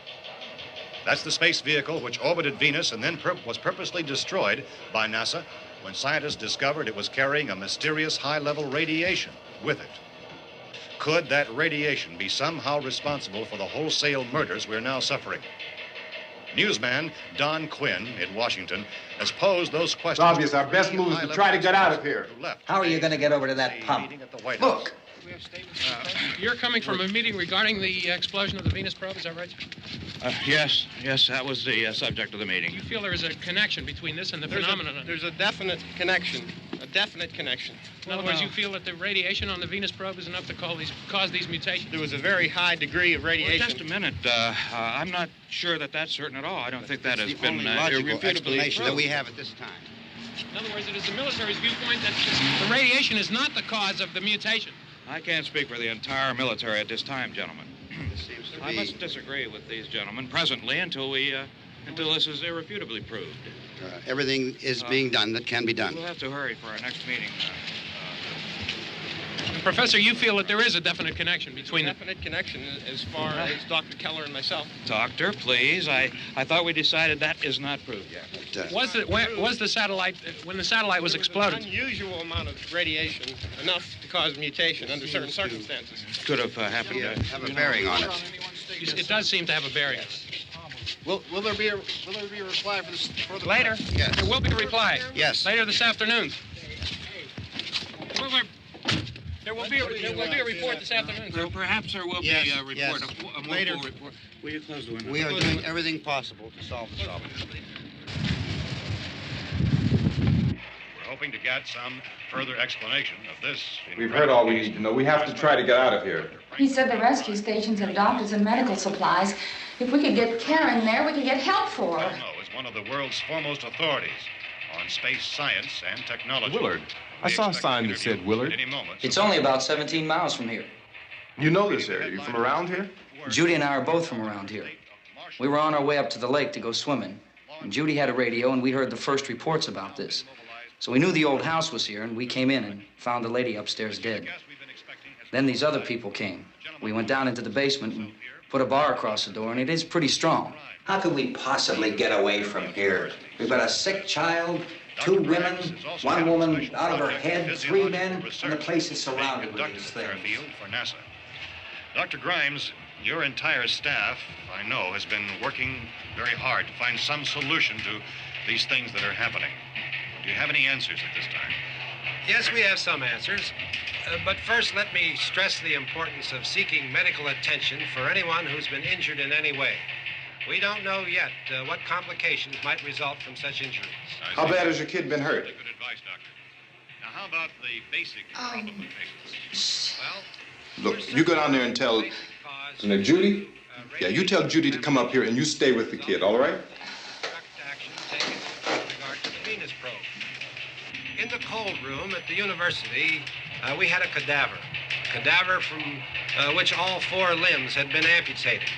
That's the space vehicle which orbited Venus and then was purposely destroyed by NASA when scientists discovered it was carrying a mysterious high-level radiation with it. Could that radiation be somehow responsible for the wholesale murders we're now suffering? Newsman Don Quinn in Washington has posed those questions. It's obvious our best move is to try to get out of here. How are you going to get over to that pump? Look. You're coming from a meeting regarding the explosion of the Venus probe, is that right? Yes, that was the subject of the meeting. You feel there is a connection between this and the phenomenon? There's a definite connection. In other words, you feel that the radiation on the Venus probe is enough to cause these mutations? There was a very high degree of radiation. Well, just a minute. I'm not sure that that's certain at all. I don't think that has been only logical irrefutably explanation proved. that we have at this time. In other words, it is the military's viewpoint that the radiation is not the cause of the mutation. I can't speak for the entire military at this time, gentlemen. This seems to I be... must disagree with these gentlemen presently until this is irrefutably proved. everything is being done that can be done. We'll have to hurry for our next meeting. Professor, you feel that there is a definite connection between the... Definite connection as far as Dr. Keller and myself. Doctor, please. I thought we decided that is not proved yet. Was the satellite, when the satellite was exploded? Unusual amount of radiation, enough to cause mutation under certain circumstances. Could have happened. Have a bearing on it. It does seem to have a bearing. Will there be a reply for this further? Later? Yes. There will be a reply. Yes. Later this afternoon. There will be a report this afternoon. Perhaps there will be a report. Yes. A more Later. full report. Will you close the window? We are doing everything possible to solve the problem. We're hoping to get some further explanation of this. We've heard all we need to know. We have to try to get out of here. He said the rescue stations have doctors and medical supplies. If we could get care in there, we could get help for her. Romero is one of the world's foremost authorities on space science and technology. Willard. I saw a sign that said Willard. It's only about 17 miles from here. You know this area. You from around here? Judy and I are both from around here. We were on our way up to the lake to go swimming, and Judy had a radio, and we heard the first reports about this. So we knew the old house was here, and we came in and found the lady upstairs dead. Then these other people came. We went down into the basement and put a bar across the door, and it is pretty strong. How could we possibly get away from here? We've got a sick child, 2 women, 1 woman out of her head, 3 men, and the place is surrounded with these things. For NASA. Dr. Grimes, your entire staff, I know, has been working very hard to find some solution to these things that are happening. Do you have any answers at this time? Yes, we have some answers. But first, let me stress the importance of seeking medical attention for anyone who's been injured in any way. We don't know yet what complications might result from such injuries. How bad has your kid been hurt? Good advice, Doctor. Now, how about the basic implications? Well, Look, you go down there and tell... Now, Judy? Yeah, you tell Judy to come up here and you stay with the kid, all right? Action taken with regard to the Venus probe. In the cold room at the university, we had a cadaver from which all 4 limbs had been amputated.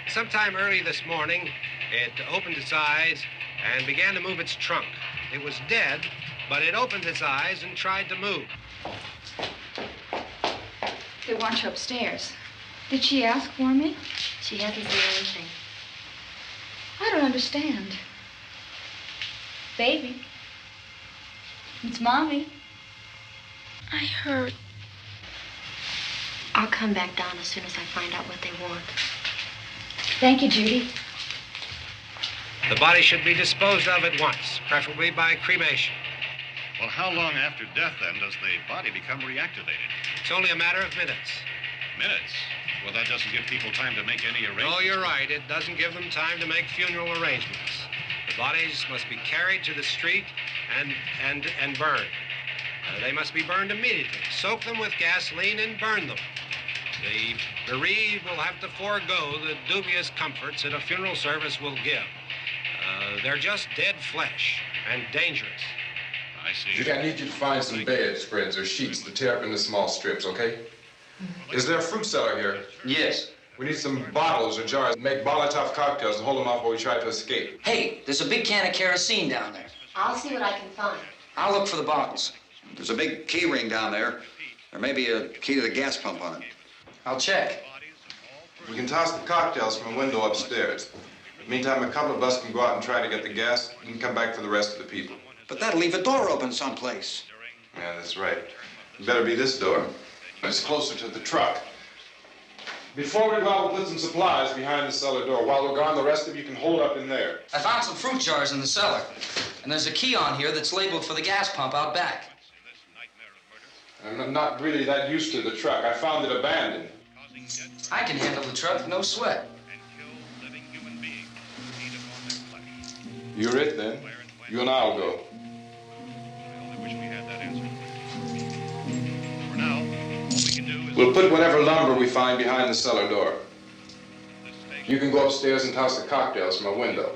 Sometime early this morning, it opened its eyes and began to move its trunk. It was dead, but it opened its eyes and tried to move. They want you upstairs. Did she ask for me? She hasn't said anything. I don't understand. Baby. It's Mommy. I heard. I'll come back down as soon as I find out what they want. Thank you, Judy. The body should be disposed of at once, preferably by cremation. Well, how long after death, then, does the body become reactivated? It's only a matter of minutes. Minutes? Well, that doesn't give people time to make any arrangements. No, you're right. It doesn't give them time to make funeral arrangements. The bodies must be carried to the street and burned. They must be burned immediately. Soak them with gasoline and burn them. The bereaved will have to forego the dubious comforts that a funeral service will give. They're just dead flesh and dangerous. I see. Judy, I need you to find some bedspreads or sheets to tear up into small strips, okay? Is there a fruit cellar here? Yes. We need some bottles or jars to make Molotov cocktails and hold them off while we try to escape. Hey, there's a big can of kerosene down there. I'll see what I can find. I'll look for the bottles. There's a big key ring down there. There may be a key to the gas pump on it. I'll check. We can toss the cocktails from a window upstairs. Meantime, a couple of us can go out and try to get the gas and come back for the rest of the people. But that'll leave a door open someplace. Yeah, that's right. It better be this door. It's closer to the truck. Before we go out, we'll put some supplies behind the cellar door. While we're gone, the rest of you can hold up in there. I found some fruit jars in the cellar. And there's a key on here that's labeled for the gas pump out back. I'm not really that used to the truck. I found it abandoned. I can handle the truck, no sweat. You're it, then. You and I'll go. We'll put whatever lumber we find behind the cellar door. You can go upstairs and toss the cocktails from a window.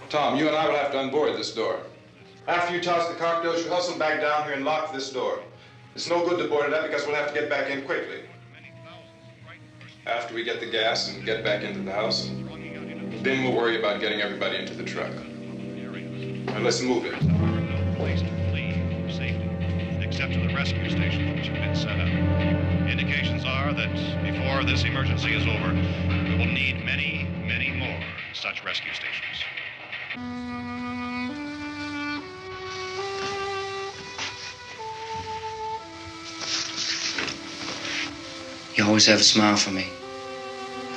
Tom, you and I will have to unboard this door. After you toss the cocktails, you hustle back down here and lock this door. It's no good to board it up because we'll have to get back in quickly. After we get the gas and get back into the house, then we'll worry about getting everybody into the truck. Now let's move it. except to the rescue stations which have been set up. Indications are that before this emergency is over, we will need many, many more such rescue stations. You always have a smile for me.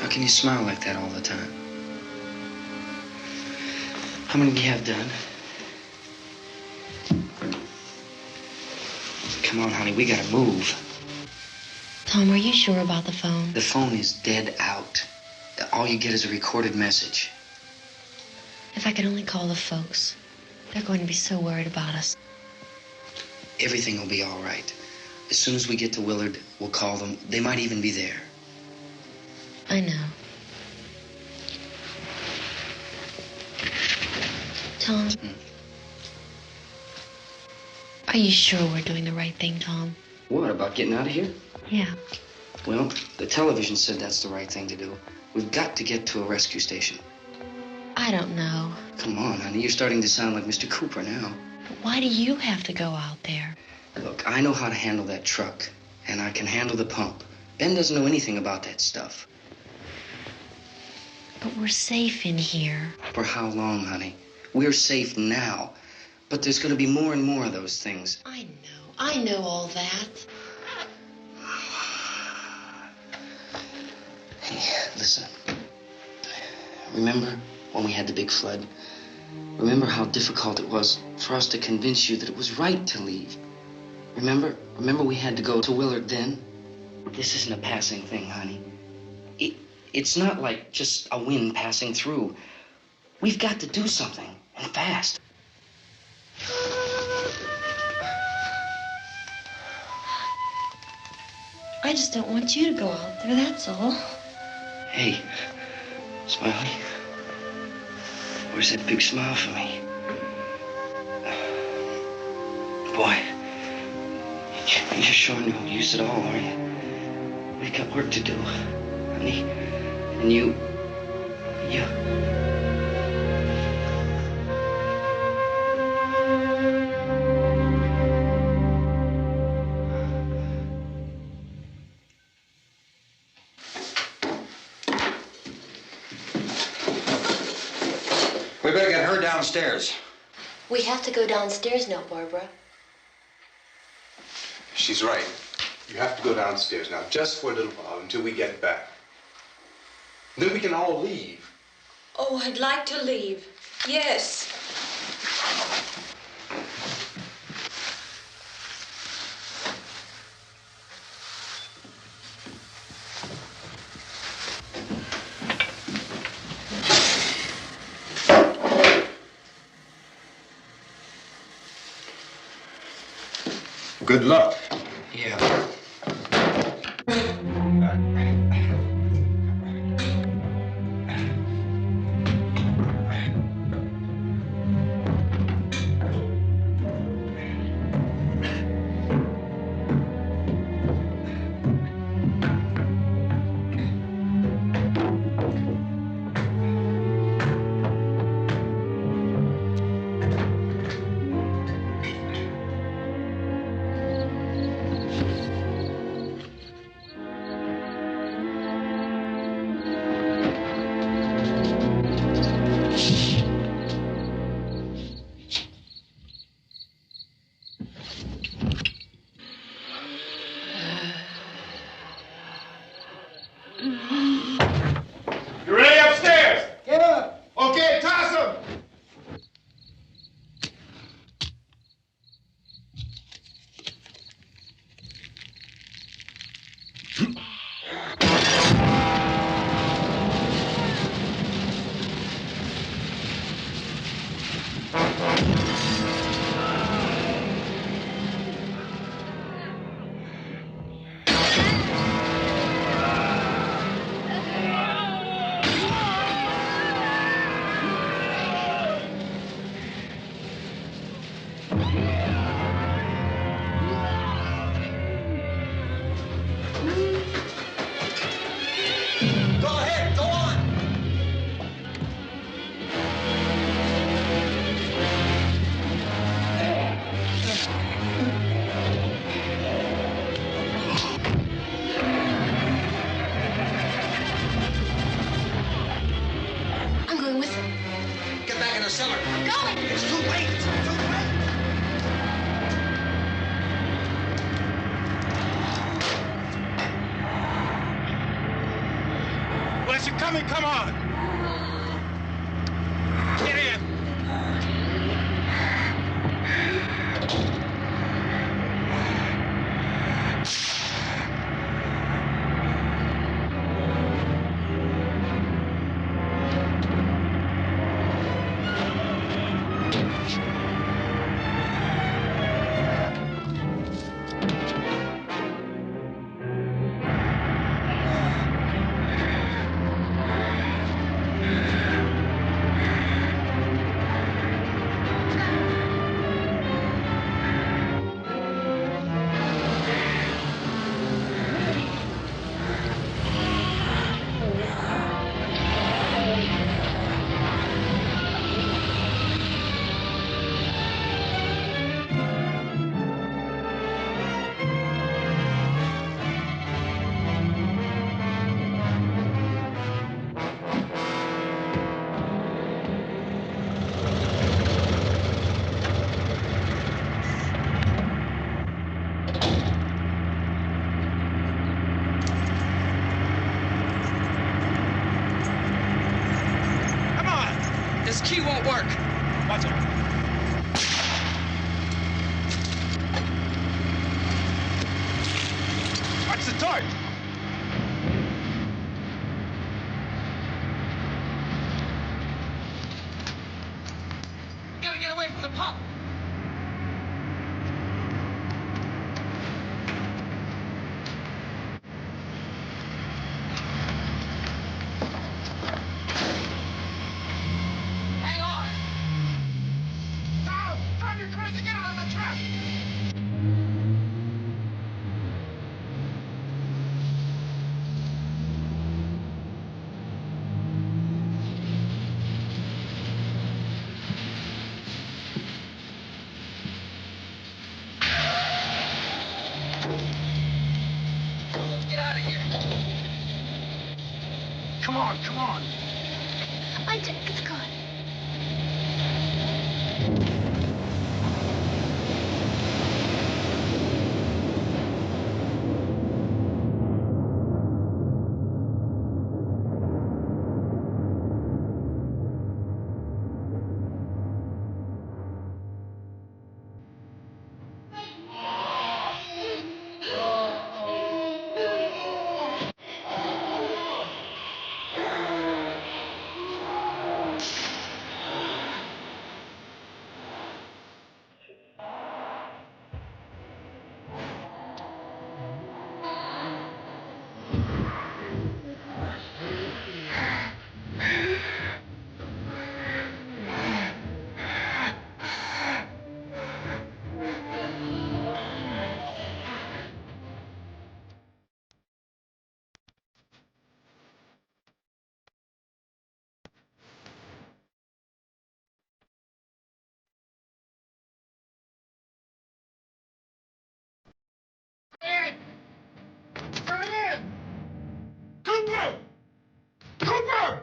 How can you smile like that all the time? How many do you have done? Come on, honey, we gotta move. Tom, are you sure about the phone? The phone is dead out. All you get is a recorded message. If I could only call the folks. They're going to be so worried about us. Everything will be all right. As soon as we get to Willard, we'll call them. They might even be there. I know. Tom? Are you sure we're doing the right thing, Tom? What, about getting out of here? Yeah. Well, the television said that's the right thing to do. We've got to get to a rescue station. I don't know. Come on, honey, you're starting to sound like Mr. Cooper now. But why do you have to go out there? Look, I know how to handle that truck, and I can handle the pump. Ben doesn't know anything about that stuff. But we're safe in here. For how long, honey? We're safe now. But there's going to be more and more of those things. I know all that. Hey, listen. Remember when we had the big flood? Remember how difficult it was for us to convince you that it was right to leave? Remember we had to go to Willard then? This isn't a passing thing, honey. It's not like just a wind passing through. We've got to do something, and fast. I just don't want you to go out there, that's all. Hey, Smiley. Where's that big smile for me? Boy, you're showing no use at all, are you? We've got work to do, honey. And you... We better get her downstairs. We have to go downstairs now, Barbara. She's right. You have to go downstairs now, just for a little while, until we get back. Then we can all leave. Oh, I'd like to leave. Yes. Good luck. Yeah. going with them. Get back in the cellar. I'm going. It's too late. It's too late. Well, is it coming? Come on. Get in. This key won't work. Watch it. Watch the torch. Gotta get away from the pump. Hang on. Tom, turn your crazy, get out of the trap. Get out of here. Come on, come on. My jacket's gone. Cooper! Cooper!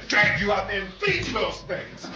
Drag you out there and feed you those things.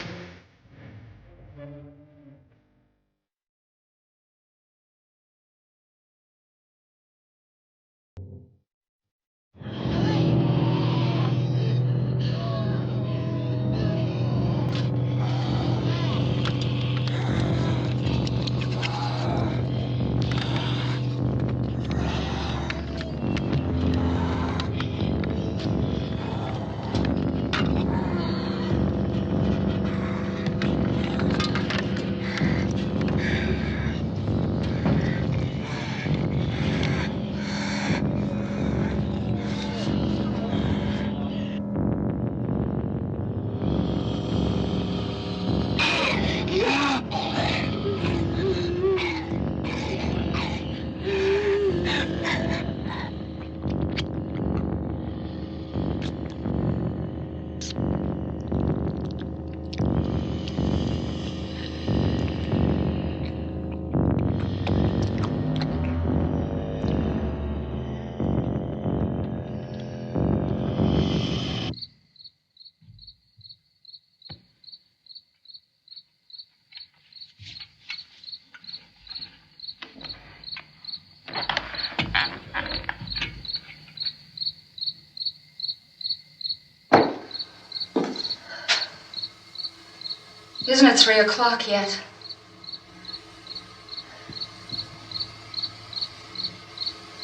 Isn't it 3 o'clock yet?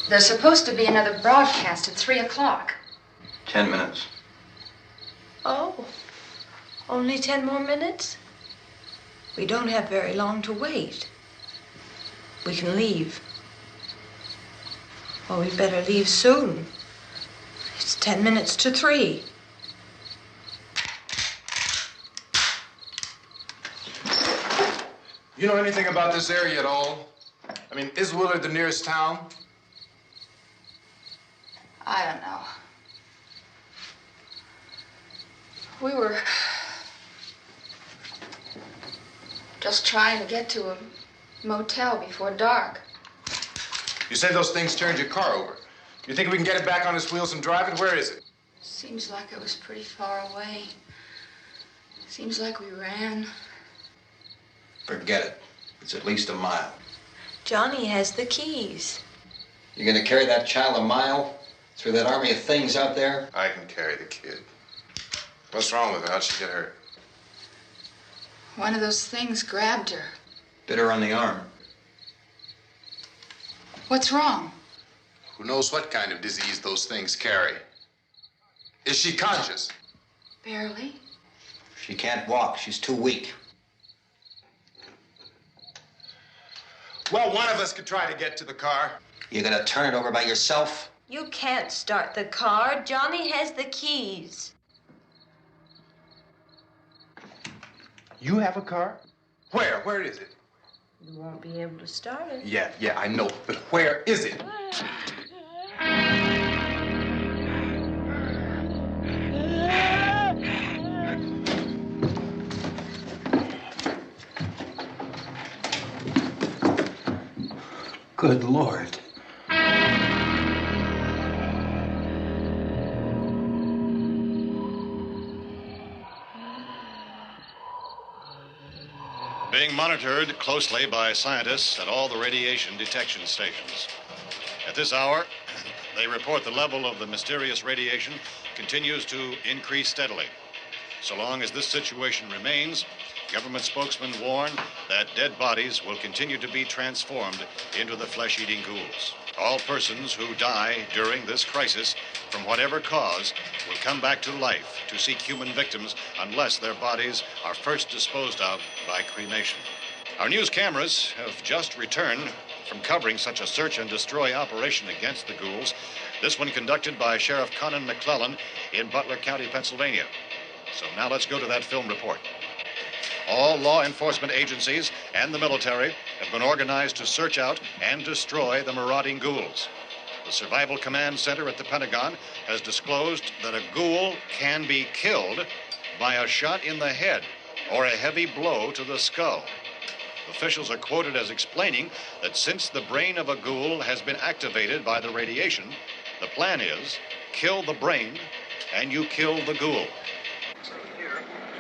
There's supposed to be another broadcast at 3 o'clock. 10 minutes. Oh, only 10 more minutes? We don't have very long to wait. We can leave. Well, we'd better leave soon. It's 10 minutes to 3. You know anything about this area at all? I mean, is Willard the nearest town? I don't know. We were just trying to get to a motel before dark. You say those things turned your car over. You think we can get it back on its wheels and drive it? Where is it? Seems like it was pretty far away. Seems like we ran. Forget it. It's at least a mile. Johnny has the keys. You're gonna carry that child a mile through that army of things out there? I can carry the kid. What's wrong with her? How'd she get hurt? One of those things grabbed her. Bit her on the arm. What's wrong? Who knows what kind of disease those things carry? Is she conscious? Barely. She can't walk. She's too weak. Well, one of us could try to get to the car. You gonna turn it over by yourself? You can't start the car. Johnny has the keys. You have a car? Where? Where is it? You won't be able to start it. Yeah, I know. But where is it? Good Lord. Being monitored closely by scientists at all the radiation detection stations. At this hour, they report the level of the mysterious radiation continues to increase steadily. So long as this situation remains, government spokesmen warn that dead bodies will continue to be transformed into the flesh-eating ghouls. All persons who die during this crisis, from whatever cause, will come back to life to seek human victims unless their bodies are first disposed of by cremation. Our news cameras have just returned from covering such a search and destroy operation against the ghouls, this one conducted by Sheriff Conan McClellan in Butler County, Pennsylvania. So now let's go to that film report. All law enforcement agencies and the military have been organized to search out and destroy the marauding ghouls. The Survival Command Center at the Pentagon has disclosed that a ghoul can be killed by a shot in the head or a heavy blow to the skull. Officials are quoted as explaining that since the brain of a ghoul has been activated by the radiation, the plan is kill the brain and you kill the ghoul.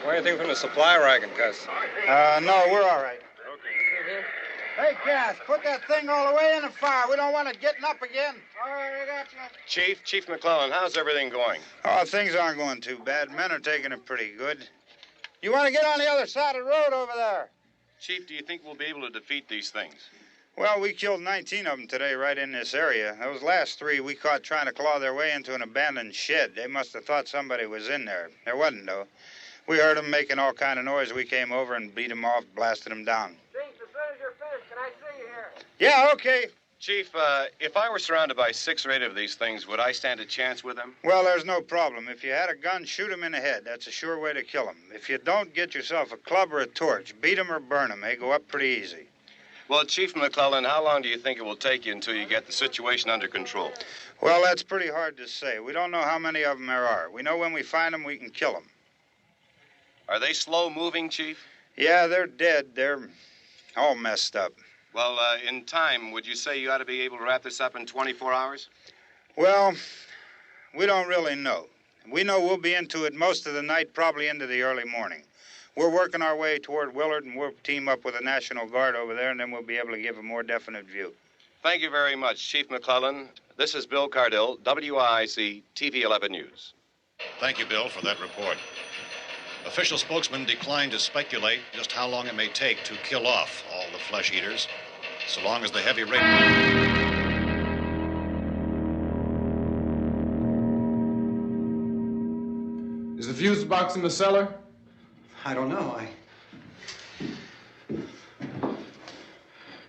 Anything from the supply wagon, Cuz? No, we're all right. Hey, Cass, put that thing all the way in the fire. We don't want it getting up again. All right, I got you. Chief McClellan, how's everything going? Oh, things aren't going too bad. Men are taking it pretty good. You want to get on the other side of the road over there? Chief, do you think we'll be able to defeat these things? Well, we killed 19 of them today right in this area. Those last 3 we caught trying to claw their way into an abandoned shed. They must have thought somebody was in there. There wasn't, though. We heard them making all kind of noise. We came over and beat them off, blasted them down. Chief, as soon as you're finished, can I see you here? Yeah, okay. Chief, if I were surrounded by 6 or 8 of these things, would I stand a chance with them? Well, there's no problem. If you had a gun, shoot them in the head. That's a sure way to kill them. If you don't, get yourself a club or a torch. Beat them or burn them. They go up pretty easy. Well, Chief McClellan, how long do you think it will take you until you get the situation under control? Well, that's pretty hard to say. We don't know how many of them there are. We know when we find them, we can kill them. Are they slow-moving, Chief? Yeah, they're dead. They're all messed up. Well, in time, would you say you ought to be able to wrap this up in 24 hours? Well, we don't really know. We know we'll be into it most of the night, probably into the early morning. We're working our way toward Willard, and we'll team up with the National Guard over there, and then we'll be able to give a more definite view. Thank you very much, Chief McClellan. This is Bill Cardill, WIC TV 11 News. Thank you, Bill, for that report. Official spokesman declined to speculate just how long it may take to kill off all the flesh eaters, so long as the heavy rain... Is the fuse box in the cellar? I don't know.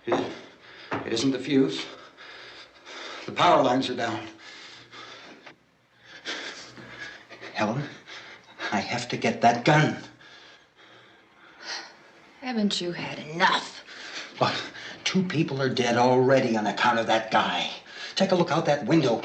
It isn't the fuse. The power lines are down. Helen, I have to get that gun. Haven't you had enough? But 2 people are dead already on account of that guy. Take a look out that window.